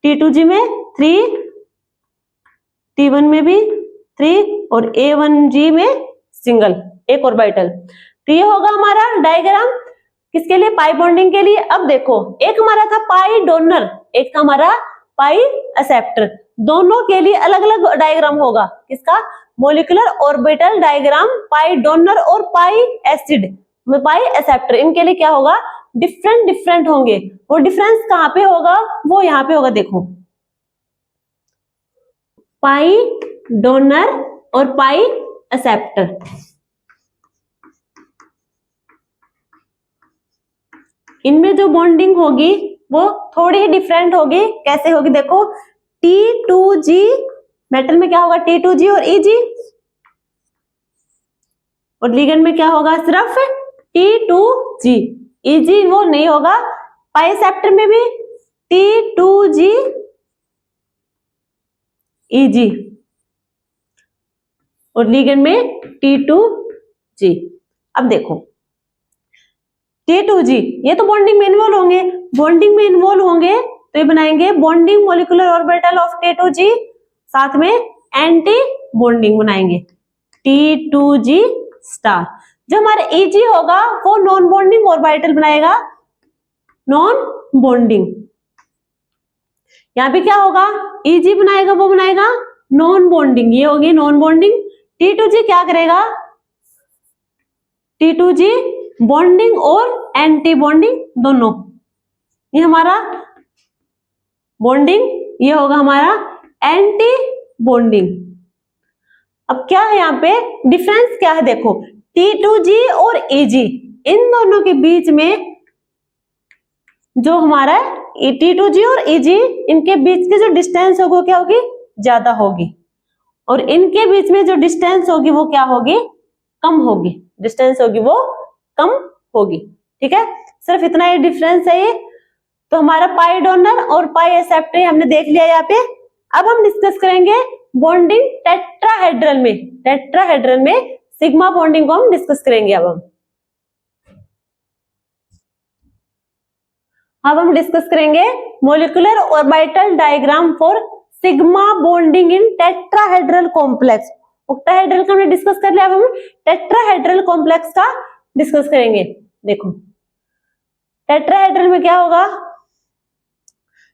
T2G में 3, T1 में भी 3 और A1G में सिंगल एक ऑर्बिटल। तो ये होगा हमारा डायग्राम किसके लिए, पाई बॉन्डिंग के लिए। अब देखो, एक हमारा था पाई डोनर, एक था हमारा पाई एक्सेप्टर, दोनों के लिए अलग अलग डायग्राम होगा। किसका, molecular orbital diagram pi donor और पाई एसिड में पाई एक्सेप्टर, इनके लिए क्या होगा, डिफरेंट डिफरेंट होंगे। वो डिफरेंस कहाँ पे होगा, वो यहाँ पे होगा। देखो, पाई डोनर और पाई एक्सेप्टर, इनमें जो बॉन्डिंग होगी वो थोड़ी डिफरेंट होगी। कैसे होगी, देखो, T2G मेटल में क्या होगा, T2G और Eg, और लिगेंड में क्या होगा, सिर्फ T2G, Eg वो नहीं होगा। पाई एक्सेप्टर में भी T2G Eg और लिगेंड में T2G। अब देखो, T2G ये तो बॉन्डिंग में इन्वॉल्व होंगे, बॉन्डिंग में इन्वॉल्व होंगे तो ये बनाएंगे bonding molecular orbital of T2G, साथ में एंटी बॉन्डिंग बनाएंगे T2G स्टार। जो हमारा Eg होगा वो नॉन बॉन्डिंग ऑर्बिटल बनाएगा, नॉन बॉन्डिंग। यहाँ पे क्या होगा, Eg बनाएगा, वो बनाएगा नॉन बॉन्डिंग, ये होगी नॉन बॉन्डिंग। T2G क्या करेगा, T2G बॉन्डिंग और एंटी बॉन्डिंग दोनों, ये हमारा बॉन्डिंग, ये होगा हमारा एंटी बॉन्डिंग। अब क्या है यहाँ पे डिफरेंस क्या है, देखो, T2G और Eg इन दोनों के बीच में जो हमारा T2G और Eg इनके बीच की जो डिस्टेंस होगी क्या होगी, ज्यादा होगी, और इनके बीच में जो डिस्टेंस होगी वो क्या होगी, कम होगी। डिस्टेंस होगी वो कम होगी। ठीक है, सिर्फ इतना ही डिफरेंस है ये। तो हमारा पाई डोनर और पाई एक्सेप्टर हमने देख लिया यहाँ पे। अब हम डिस्कस करेंगे बॉन्डिंग टेट्राहेड्रल में। टेट्राहेड्रल में सिग्मा बॉन्डिंग को हम डिस्कस करेंगे। अब हम डिस्कस करेंगे molecular orbital diagram for sigma bonding in tetrahedral complex. Octahedral का हमने डिस्कस कर लिया, अब हम टेट्राहेड्रल कॉम्प्लेक्स का डिस्कस करेंगे। देखो, टेट्राहेड्रल में क्या होगा,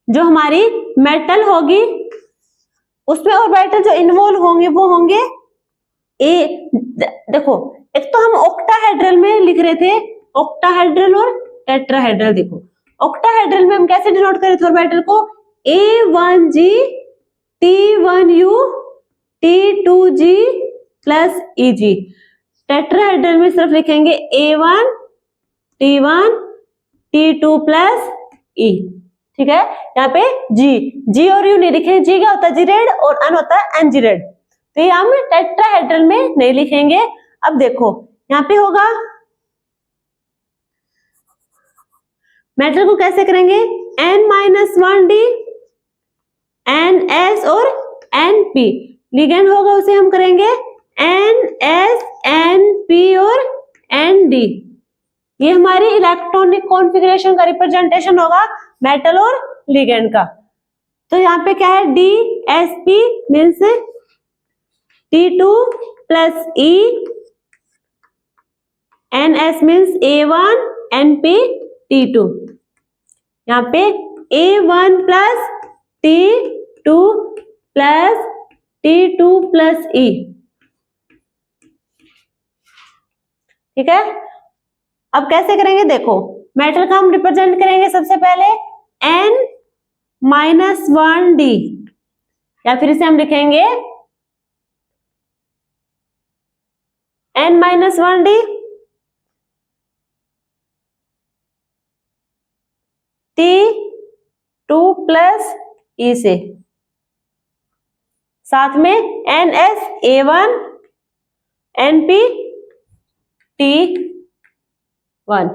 जो हमारी मेटल होगी उसमें ऑर्बिटल जो इन्वॉल्व होंगे वो होंगे देखो, एक तो हम ऑक्टाहेड्रल में लिख रहे थे, ऑक्टाहेड्रल और टेट्राहेड्रल। देखो, ऑक्टाहेड्रल में हम कैसे डिनोट कर रहे थे ऑर्बिटल को, A1G T1U T2G plus Eg। Tetrahedral में सिर्फ लिखेंगे A1 T1 T2 plus E। ठीक है, यहाँ पे G और U नहीं लिखेंगे, G क्या होता है, जी रेड, और N होता है Ng रेड, तो ये हम टेट्राहेड्रल में नहीं लिखेंगे। अब देखो, यहाँ पे होगा मेटल को कैसे करेंगे, N-1D NS और NP। लिगेंड होगा उसे हम करेंगे NS NP और ND। ये हमारी इलेक्ट्रॉनिक कॉन्फ़िगरेशन का रिप्रेजेंटेशन होगा मेटल और लिगेंड का। तो यहाँ पे क्या है, DSP means T2 plus E, NS means A1 NP T2। यहाँ पे A1 plus T2 plus T2 plus E। ठीक है, अब कैसे करेंगे, देखो, मेटल का हम रिप्रेजेंट करेंगे सबसे पहले N-1D, या फिर इसे हम लिखेंगे N-1D T2 प्लस E से, साथ में NsA1 NpT1,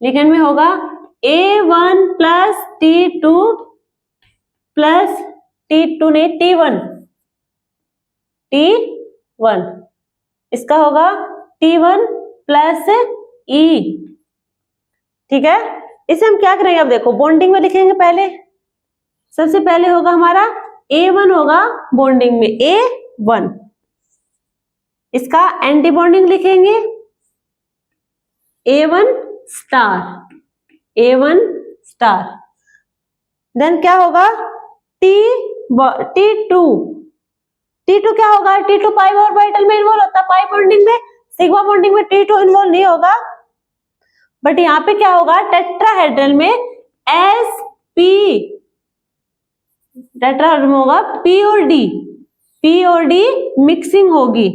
लेकिन में होगा A1 plus T2 plus T2 नहीं T1, इसका होगा T1 प्लस E। ठीक है, इसे हम क्या करेंगे, अब देखो बॉन्डिंग में लिखेंगे। पहले सबसे पहले होगा हमारा A1 होगा बॉन्डिंग में A1, इसका एंटी बॉन्डिंग लिखेंगे A1 स्टार। देन क्या होगा T2 क्या होगा, T2 पाई ऑर्बिटल में इन्वॉल्व होता है, पाई बॉन्डिंग में, सिग्मा बॉन्डिंग में T2 इन्वॉल्व नहीं होगा। बट यहाँ पे क्या होगा, टेट्राहेड्रल में sp, टेट्राहेड्रल में होगा p और d मिक्सिंग होगी,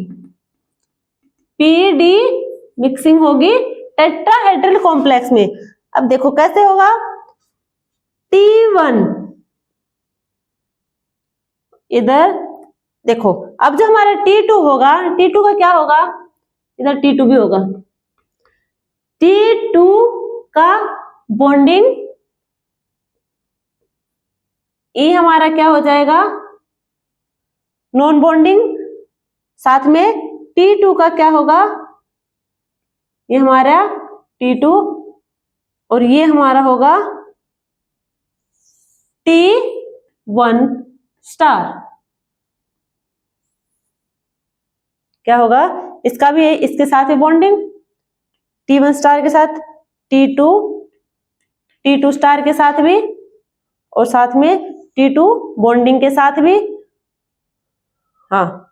pd मिक्सिंग होगी टेट्राहेड्रल कॉम्प्लेक्स में। अब देखो कैसे होगा, T1 इधर देखो, अब जो हमारा T2 होगा, T2 का क्या होगा, इधर T2 भी होगा, T2 का बॉन्डिंग E हमारा क्या हो जाएगा, नॉन बॉन्डिंग, साथ में T2 का क्या होगा, ये हमारा T2 और ये हमारा होगा T1 स्टार। क्या होगा, इसका भी है, इसके साथ ही बॉन्डिंग T1 स्टार के साथ, T2 स्टार के साथ भी, और साथ में T2 बॉन्डिंग के साथ भी। हाँ,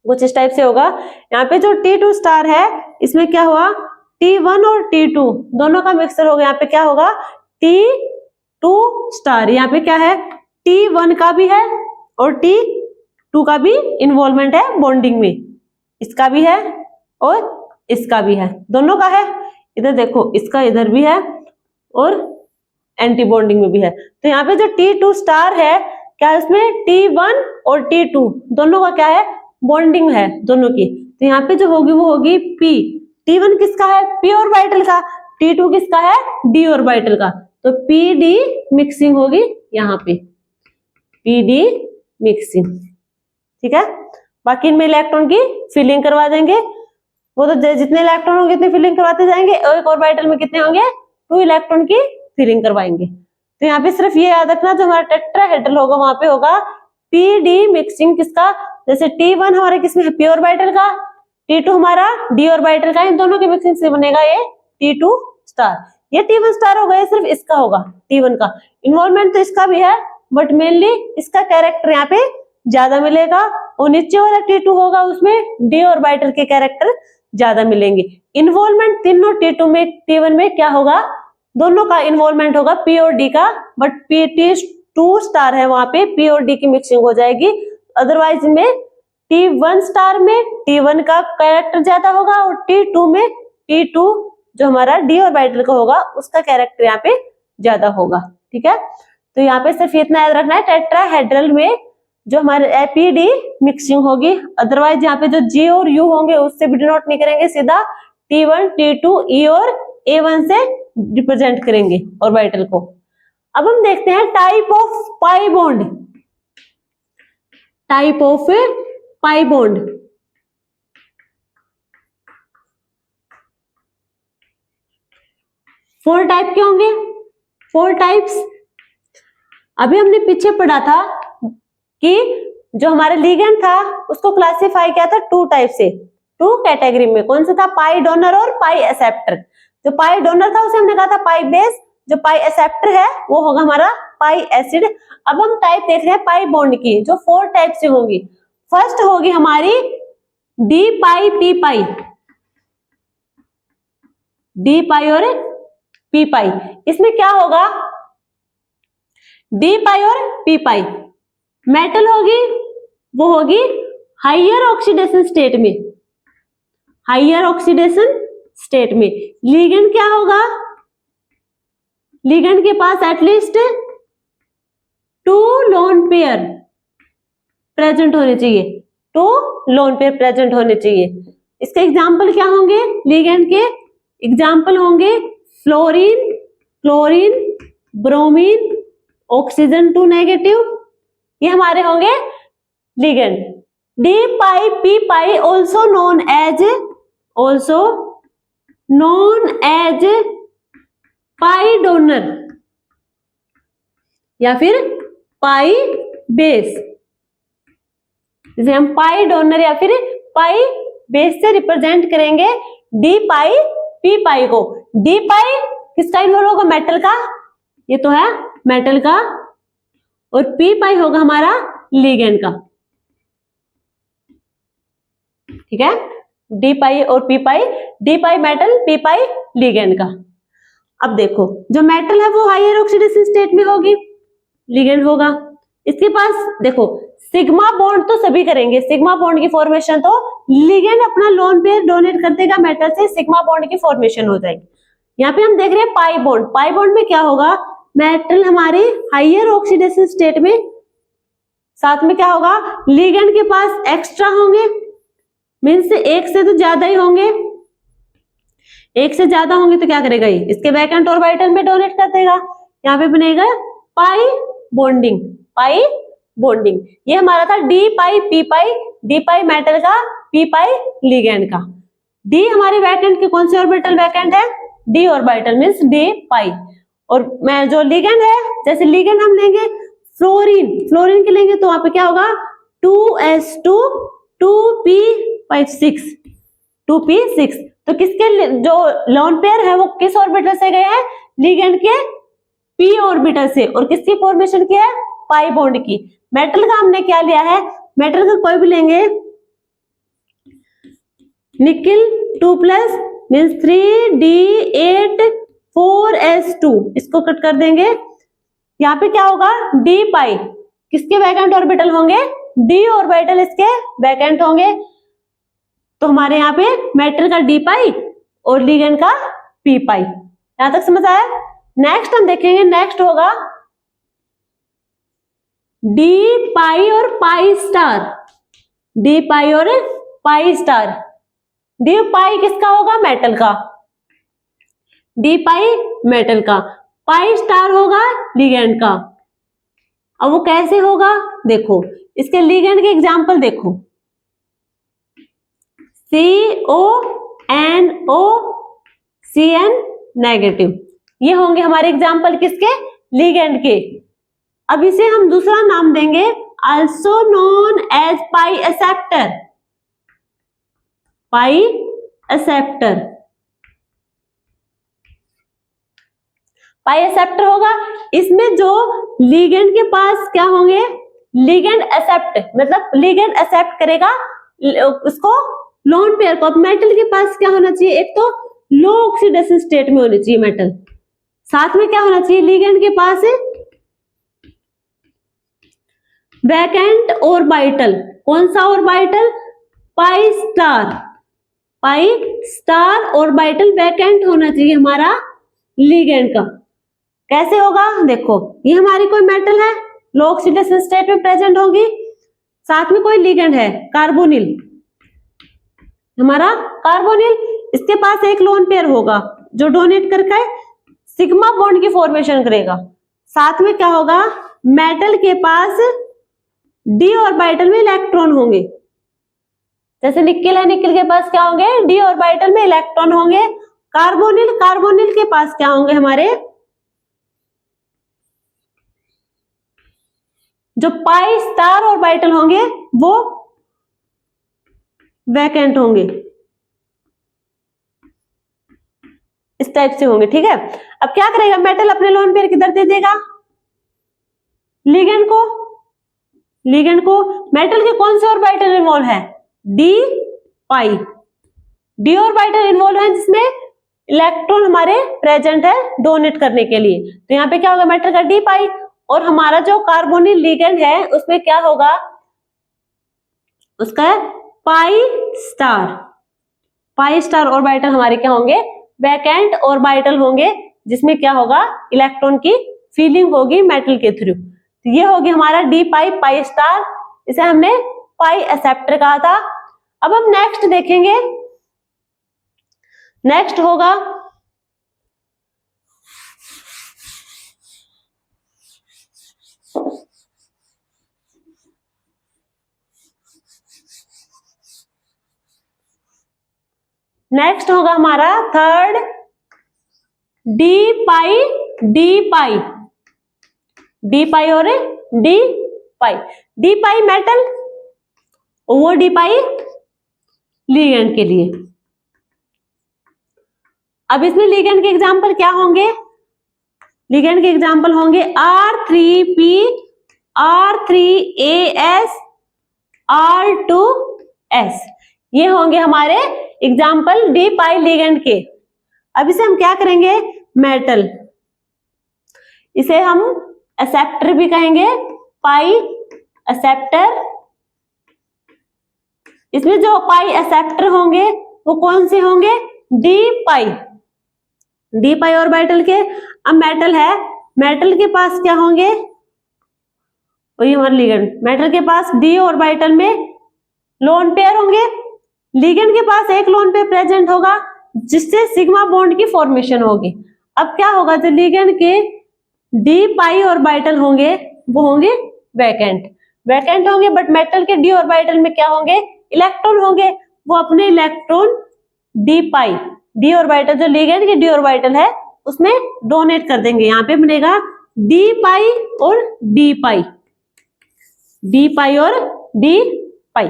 कुछ इस टाइप से होगा। यहाँ पे जो T2 स्टार है, इसमें क्या हुआ, T1 और T2 दोनों का मिक्सचर हो गया। यहाँ पे क्या होगा, T2 स्टार, यहाँ पे क्या है, T1 का भी है और T2 का भी इन्वॉल्वमेंट है बॉन्डिंग में, इसका भी है और इसका भी है, दोनों का है। इधर देखो, इसका इधर भी है और एंटी बॉन्डिंग में भी है। तो यहाँ पे जो T2 स्टार है, क्या इसमें T1 और T2 दोनों का क्या है, बॉन्डिंग है दोनों की। तो यहाँ पे जो होगी वो होगी P। T1 किसका है, P ऑर्बिटल का, T2 किसका है, D ऑर्बिटल का। तो PD मिक्सिंग होगी यहाँ पे, PD मिक्सिंग। ठीक है, बाकी इनमें इलेक्ट्रॉन की फिलिंग करवा देंगे, वो तो जितने इलेक्ट्रॉन होंगे उतनी फिलिंग करवाते जाएंगे, और एक ऑर्बिटल में कितने होंगे, 2 इलेक्ट्रॉन की फिलिंग करवाएंगे। तो यहाँ पे सिर्फ ये याद रखना, जो हमारा टेट्राहेड्रल होगा वहां पे होगा PD मिक्सिंग किसका, जैसे T1 हमारे किसमें है, P ऑर्बिटल का, T2 हमारा D ऑर्बिटल का, इन दोनों के मिक्सिंग से बनेगा ये T2 स्टार। ये T1 स्टार होगा, ये सिर्फ इसका होगा, T1 का इन्वॉल्वमेंट तो इसका भी है, बट मेनली इसका कैरेक्टर यहाँ पे ज्यादा मिलेगा, और नीचे वाला T2 होगा उसमें D ऑर्बिटल के कैरेक्टर ज्यादा मिलेंगे। इन्वॉल्वमेंट तीनों T2 में T1 में क्या होगा, दोनों का इन्वॉल्वमेंट होगा P और D का, बट T2 स्टार है, वहां पे P और D की मिक्सिंग हो जाएगी। अदरवाइज में T1 स्टार में T1 का कैरेक्टर ज्यादा होगा, और T2 में T2 जो हमारा D ऑर्बिटल का होगा उसका कैरेक्टर यहाँ पे ज्यादा होगा। ठीक है, तो यहाँ पे सिर्फ इतना याद रखना है, टेट्राहेड्रल में जो हमारे PD मिक्सिंग होगी, अदरवाइज यहाँ पे जो G और U होंगे उससे भी डिनोट नहीं करेंगे, सीधा T1, T2, E और A1 से रिप्रेजेंट करेंगे ऑर्बिटल को। अब हम देखते हैं type of pi bond. Type of pi bond, four type के होंगे, 4 टाइप्स। अभी हमने पीछे पढ़ा था कि जो हमारा लिगेंड था उसको क्लासिफाई किया था 2 टाइप से, 2 कैटेगरी में। कौन सा था, पाई डोनर और पाई एक्सेप्टर। जो पाई डोनर था उसे हमने कहा था पाई बेस, जो पाई एक्सेप्टर है वो होगा हमारा पाई एसिड। अब हम टाइप देख रहे हैं पाई बॉन्ड की, जो 4 टाइप से होंगी। फर्स्ट होगी हमारी डी पाई पी पाई, डी पाई और पी पाई। इसमें क्या होगा, डी पाई और पी पाई, मेटल होगी वो होगी हाइयर ऑक्सीडेशन स्टेट में, हाइयर ऑक्सीडेशन स्टेट में। लिगेंड क्या होगा, लिगेंड के पास एटलीस्ट 2 लोन पेयर प्रेजेंट होने चाहिए, 2 लोन पेयर प्रेजेंट होने चाहिए। इसके एग्जाम्पल क्या होंगे, लिगेंड के एग्जाम्पल होंगे fluorine, chlorine, bromine, oxygen 2 negative, ये हमारे होंगे लिगेंड। डी पाई पी पाई also known as pi donor या फिर पाई बेस, जिसे हम पाई डोनर या फिर पाई बेस से रिप्रेजेंट करेंगे डी पाई पी पाई को। डी पाई किसका इन्वॉल्व होगा, मेटल का, ये तो है मेटल का, और पी पाई होगा हमारा लिगेंड का, ठीक है। डी पाई और पी पाई, डी पाई मेटल, पी पाई लिगेंड का। अब देखो जो मेटल है वो हाइयर ऑक्सीडेशन स्टेट में होगी, लिगेंड होगा। इसके पास देखो सिग्मा बॉन्ड तो सभी करेंगे, सिग्मा बॉन्ड की फॉर्मेशन तो लिगेंड अपना लोन पेयर डोनेट कर देगा मेटल से, सिग्मा बॉन्ड की फॉर्मेशन हो जाएगी। यहाँ पे हम देख रहे हैं पाई बॉन्ड, पाई बॉन्ड में क्या होगा, मेटल हमारे हाइयर ऑक्सीडेशन स्टेट में, साथ में क्या होगा, लिगेंड के पास एक्स्ट्रा होंगे, मीन्स एक से तो ज्यादा ही होंगे, एक से ज्यादा होंगे तो क्या करेगा, ये इसके वैकेंट ऑर्बिटल में डोनेट कर देगा, यहाँ पे बनेगा पाई बॉन्डिंग, पाई बॉन्डिंग। ये हमारा था डी पाई पी पाई, डी पाई मेटल का, पी पाई लिगेंड का। डी हमारे वैकेंट के कौन से ऑर्बिटल वैकेंट है, डी ऑर्बिटल मींस डी पाई। और मैं जो लिगेंड है, जैसे लिगेंड हम लेंगे फ्लोरीन, फ्लोरीन के लेंगे तो वहां पे क्या होगा 2s2 2p6, 2p6। तो किसके जो लोन पेयर है वो किस ऑर्बिटल से गए हैं, लिगेंड के पी ऑर्बिटल से, और किसकी फॉर्मेशन की है, पाई बॉन्ड की। मेटल का हमने क्या लिया है, मेटल का कोई भी लेंगे, निकिल 2+ मीन्स 3d8 4s2, इसको कट कर देंगे। यहाँ पे क्या होगा, डी पाई, किसके वैकेंट ऑर्बिटल होंगे, डी ऑर्बिटल इसके वैकेंट होंगे। तो हमारे यहाँ पे मेटल का डी पाई और लिगेंड का पी पाई। यहां तक समझ आया। नेक्स्ट हम देखेंगे, नेक्स्ट होगा डी पाई और पाई स्टार, डी पाई और पाई स्टार। डी पाई किसका होगा, मेटल का, डी पाई मेटल का, पाई स्टार होगा लिगेंड का। अब वो कैसे होगा, देखो इसके लिगेंड के एग्जाम्पल देखो, CONO CN-, ये होंगे हमारे एग्जाम्पल किसके, लिगेंड के। अब इसे हम दूसरा नाम देंगे, also known as pi acceptor, pi acceptor, pi acceptor होगा। इसमें जो लिगेंड के पास क्या होंगे, लिगेंड एक्सेप्ट, मतलब लिगेंड एक्सेप्ट करेगा उसको लोन पेयर को। अब मेटल के पास क्या होना चाहिए, एक तो लो ऑक्सीडेशन स्टेट में होनी चाहिए मेटल, साथ में क्या होना चाहिए, लिगेंड के पास वैकेंट ऑर्बिटल, कौन सा orbital, pi star, pi star orbital vacant होना चाहिए हमारा लिगेंड का। कैसे होगा, देखो ये हमारी कोई मेटल है, लो ऑक्सीडेशन स्टेट में प्रेजेंट होगी, साथ में कोई लिगेंड है कार्बोनिल, हमारा कार्बोनिल, इसके पास एक लोन पेयर होगा जो डोनेट करके सिग्मा बॉन्ड की फॉर्मेशन करेगा। साथ में क्या होगा, मेटल के पास डी ऑर्बिटल में इलेक्ट्रॉन होंगे, जैसे निकेल है, निकेल के पास क्या होंगे, डी ऑर्बिटल में इलेक्ट्रॉन होंगे। कार्बोनिल, कार्बोनिल के पास क्या होंगे, हमारे जो पाई स्टार ऑर्बिटल होंगे वो वैकेंट होंगे, इस टाइप से होंगे, ठीक है। अब क्या करेगा मेटल, अपने लोन पेयर किधर दे देगा, लिगेंड को, लिगेंड को। मेटल के कौन से ऑर्बिटल इन्वॉल्व है, डी पाई, डी ऑर्बिटल इन्वॉल्व है जिसमें इलेक्ट्रॉन हमारे प्रेजेंट है डोनेट करने के लिए। तो यहाँ पे क्या होगा मेटल का डी पाई, और हमारा जो कार्बोनिल लिगेंड है उसमें क्या होगा, उसका pi star. Pi star orbital हमारे क्या होंगे, वैकेंट ऑर्बिटल होंगे, जिसमें क्या होगा इलेक्ट्रॉन की फीलिंग होगी मेटल के थ्रू। तो ये होगी हमारा डी पाई, पाई स्टार, इसे हमने पाई एक्सेप्टर कहा था। अब हम नेक्स्ट देखेंगे, नेक्स्ट होगा नेक्स्ट होगा हमारा थर्ड डी पाई, डी पाई, डी पाई और डी पाई। डी पाई मेटल, वो डी पाई लिगेंड के लिए। अब इसमें लिगेंड के एग्जांपल क्या होंगे, लिगेंड के एग्जांपल होंगे R3P, R3AS, R2S, ये होंगे हमारे एग्जाम्पल डी पाई लिगेंड के। अब इसे हम क्या करेंगे, मेटल, इसे हम एक्सेप्टर भी कहेंगे, पाई एक्सेप्टर। इसमें जो पाई एक्सेप्टर होंगे वो कौन से होंगे, डी पाई, डी पाई ऑर्बिटल के। अब मेटल है, मेटल के पास क्या होंगे, वही हमारे लिगेंड, मेटल के पास डी ऑर्बिटल में लोन पेयर होंगे, लिगेंड के पास एक लोन पेयर प्रेजेंट होगा जिससे सिग्मा बॉन्ड की फॉर्मेशन होगी। अब क्या होगा, जो लिगेंड के डी पाई ऑर्बिटल होंगे वो होंगे वैकेंट, वैकेंट होंगे, बट मेटल के डी ऑर्बिटल में क्या होंगे, इलेक्ट्रॉन होंगे, वो अपने इलेक्ट्रॉन डी पाई, डी ऑर्बिटल जो लिगेंड के डी ऑर्बिटल है उसमें डोनेट कर देंगे। यहाँ पे बनेगा डी पाई और डी पाई, डी पाई और डी पाई।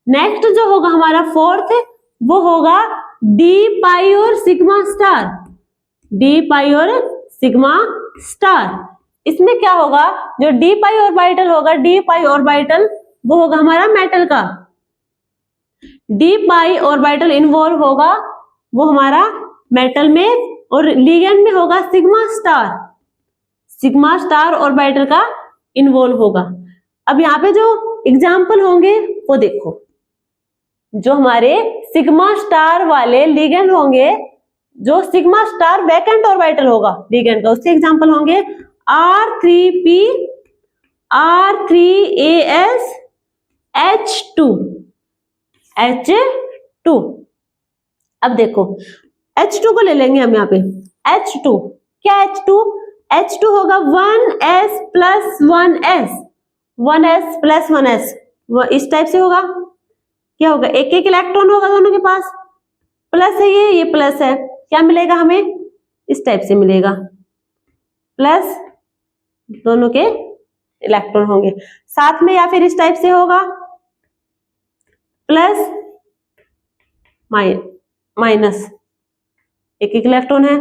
नेक्स्ट जो होगा हमारा फोर्थ, वो होगा डी पाई और सिग्मा स्टार, डी पाई और सिग्मा स्टार। इसमें क्या होगा, जो डी पाई ऑर्बिटल होगा, डी पाई ऑर्बिटल वो होगा हमारा मेटल का, डी पाई ऑर्बिटल इन्वॉल्व होगा वो हमारा मेटल में, और लिगेंड में होगा sigma star, sigma star orbital का इन्वॉल्व होगा। अब यहाँ पे जो एग्जाम्पल होंगे वो देखो, जो हमारे सिग्मा स्टार वाले लिगेंड होंगे, जो सिग्मा स्टार वैकेंट ऑर्बिटल होगा लिगेंड का, उसके एग्जाम्पल होंगे R3P, R3AS, H2, H2। अब देखो H2 को ले लेंगे हम यहाँ पे, H2 क्या, H2 होगा 1s plus 1s, 1s plus 1s, वो इस टाइप से होगा। क्या होगा, एक एक इलेक्ट्रॉन होगा दोनों के पास, प्लस है ये प्लस है, क्या मिलेगा हमें, इस टाइप से मिलेगा, प्लस दोनों के इलेक्ट्रॉन होंगे साथ में, या फिर इस टाइप से होगा प्लस माइनस, एक एक इलेक्ट्रॉन है,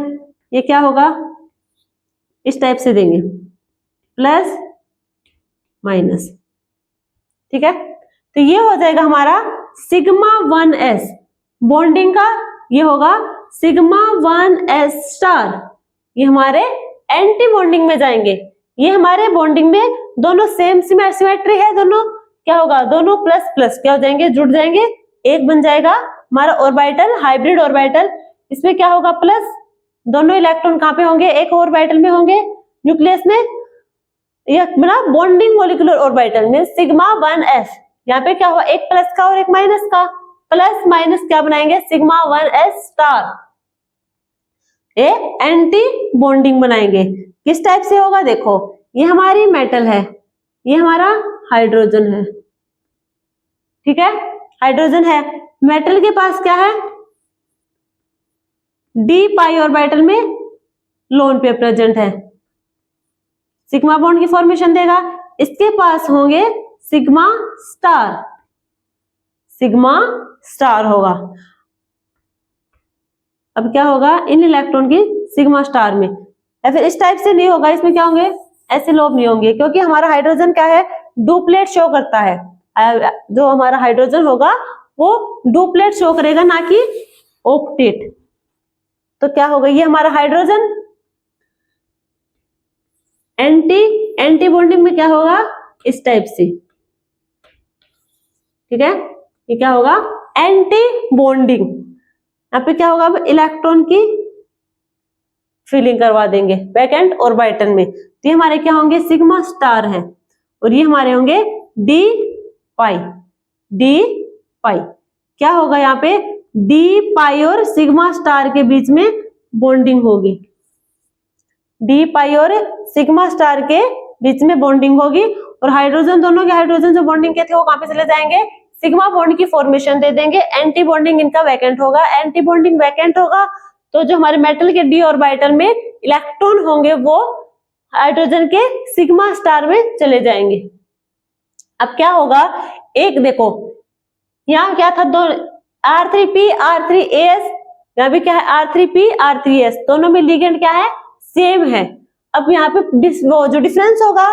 ये क्या होगा, इस टाइप से देंगे, प्लस माइनस, ठीक है। तो ये हो जाएगा हमारा सिग्मा 1s बॉन्डिंग का, ये होगा सिग्मा 1s स्टार, ये हमारे एंटी बॉन्डिंग में जाएंगे। ये हमारे बॉन्डिंग में दोनों सेम सिमेट्री है, दोनों क्या होगा, दोनों प्लस प्लस क्या हो जाएंगे, जुड़ जाएंगे, एक बन जाएगा हमारा ऑर्बिटल, हाइब्रिड ऑर्बिटल। इसमें क्या होगा, प्लस, दोनों इलेक्ट्रॉन कहाँ पे होंगे, एक ऑर्बिटल में होंगे न्यूक्लियस में, यह बना बॉन्डिंग मॉलिक्यूलर ऑर्बिटल में सिग्मा 1s। यहाँ पे क्या हुआ, एक प्लस का और एक माइनस का, प्लस माइनस क्या बनाएंगे, सिग्मा 1s स्टार, ए एंटी बॉन्डिंग बनाएंगे। किस टाइप से होगा, देखो ये हमारी मेटल है, ये हमारा हाइड्रोजन है, ठीक है, हाइड्रोजन है, मेटल के पास क्या है, डी पाई ऑर्बिटल में लोन पेयर प्रेजेंट है, सिग्मा बॉन्ड की फॉर्मेशन देगा। इसके पास होंगे सिग्मा स्टार, सिग्मा स्टार होगा। अब क्या होगा, इन इलेक्ट्रॉन की सिग्मा स्टार में, या फिर इस टाइप से नहीं होगा, इसमें क्या होंगे, ऐसे लोब नहीं होंगे, क्योंकि हमारा हाइड्रोजन क्या है, डुप्लेट शो करता है। जो हमारा हाइड्रोजन होगा वो डुप्लेट शो करेगा, ना कि ऑक्टेट। तो क्या होगा, ये हमारा हाइड्रोजन एंटी बॉन्डिंग में क्या होगा, इस टाइप से, ठीक है, ये क्या होगा, एंटी बॉन्डिंग। यहाँ पे क्या होगा, अब इलेक्ट्रॉन की फिलिंग करवा देंगे बैक एंड ऑर्बिटल में, तो ये हमारे क्या होंगे, सिग्मा स्टार है, और ये हमारे होंगे डी पाई। क्या होगा यहाँ पे, डी पाई और सिग्मा स्टार के बीच में बॉन्डिंग होगी, डी पाई और सिग्मा स्टार के बीच में बॉन्डिंग होगी, और हाइड्रोजन, दोनों के हाइड्रोजन जो बॉन्डिंग के थे वो कहां पे चले जाएंगे, सिग्मा बॉन्ड की फॉर्मेशन दे देंगे, एंटी बॉन्डिंग इनका वैकेंट होगा, एंटी बॉन्डिंग वैकेंट होगा तो जो हमारे मेटल के डी ऑर्बिटल में इलेक्ट्रॉन होंगे वो हाइड्रोजन के सिग्मा स्टार में चले जाएंगे। अब क्या होगा, एक देखो यहाँ क्या था, दो R3P R3S, यहाँ भी क्या है R3P R3S, दोनों में लिगेंड क्या है, सेम है। अब यहाँ पे वो जो डिफरेंस होगा,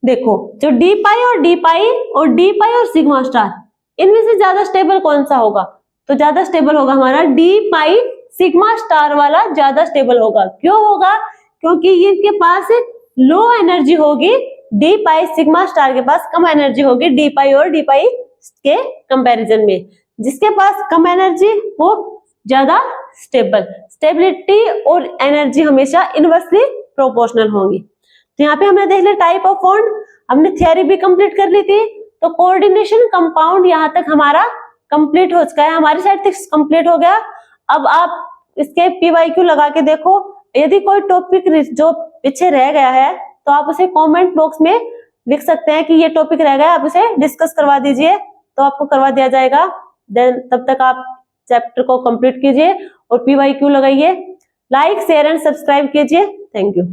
देखो जो डी पाई और सिग्मा स्टार, इनमें से ज्यादा स्टेबल कौन सा होगा, तो ज्यादा स्टेबल होगा हमारा डी पाई सिग्मा स्टार वाला, ज्यादा स्टेबल होगा। क्यों होगा, क्योंकि इनके पास लो एनर्जी होगी, डी पाई सिग्मा स्टार के पास कम एनर्जी होगी डी पाई के कंपैरिजन में, जिसके पास कम एनर्जी वो ज्यादा स्टेबिलिटी और एनर्जी हमेशा इनवर्सली प्रोपोर्शनल होंगी। तो यहाँ पे हमने देख लिया टाइप ऑफ बॉन्ड, हमने थ्योरी भी कंप्लीट कर ली थी, तो कोऑर्डिनेशन कंपाउंड यहाँ तक हमारा कंप्लीट हो चुका है, हमारी साइड तक कंप्लीट हो गया। अब आप इसके PYQ लगा के देखो, यदि कोई टॉपिक जो पीछे रह गया है तो आप उसे कमेंट बॉक्स में लिख सकते हैं कि ये टॉपिक रह गया, आप उसे डिस्कस करवा दीजिए, तो आपको करवा दिया जाएगा। देन तब तक आप चैप्टर को कंप्लीट कीजिए और PYQ लगाइए, लाइक शेयर एंड सब्सक्राइब कीजिए। Thank you.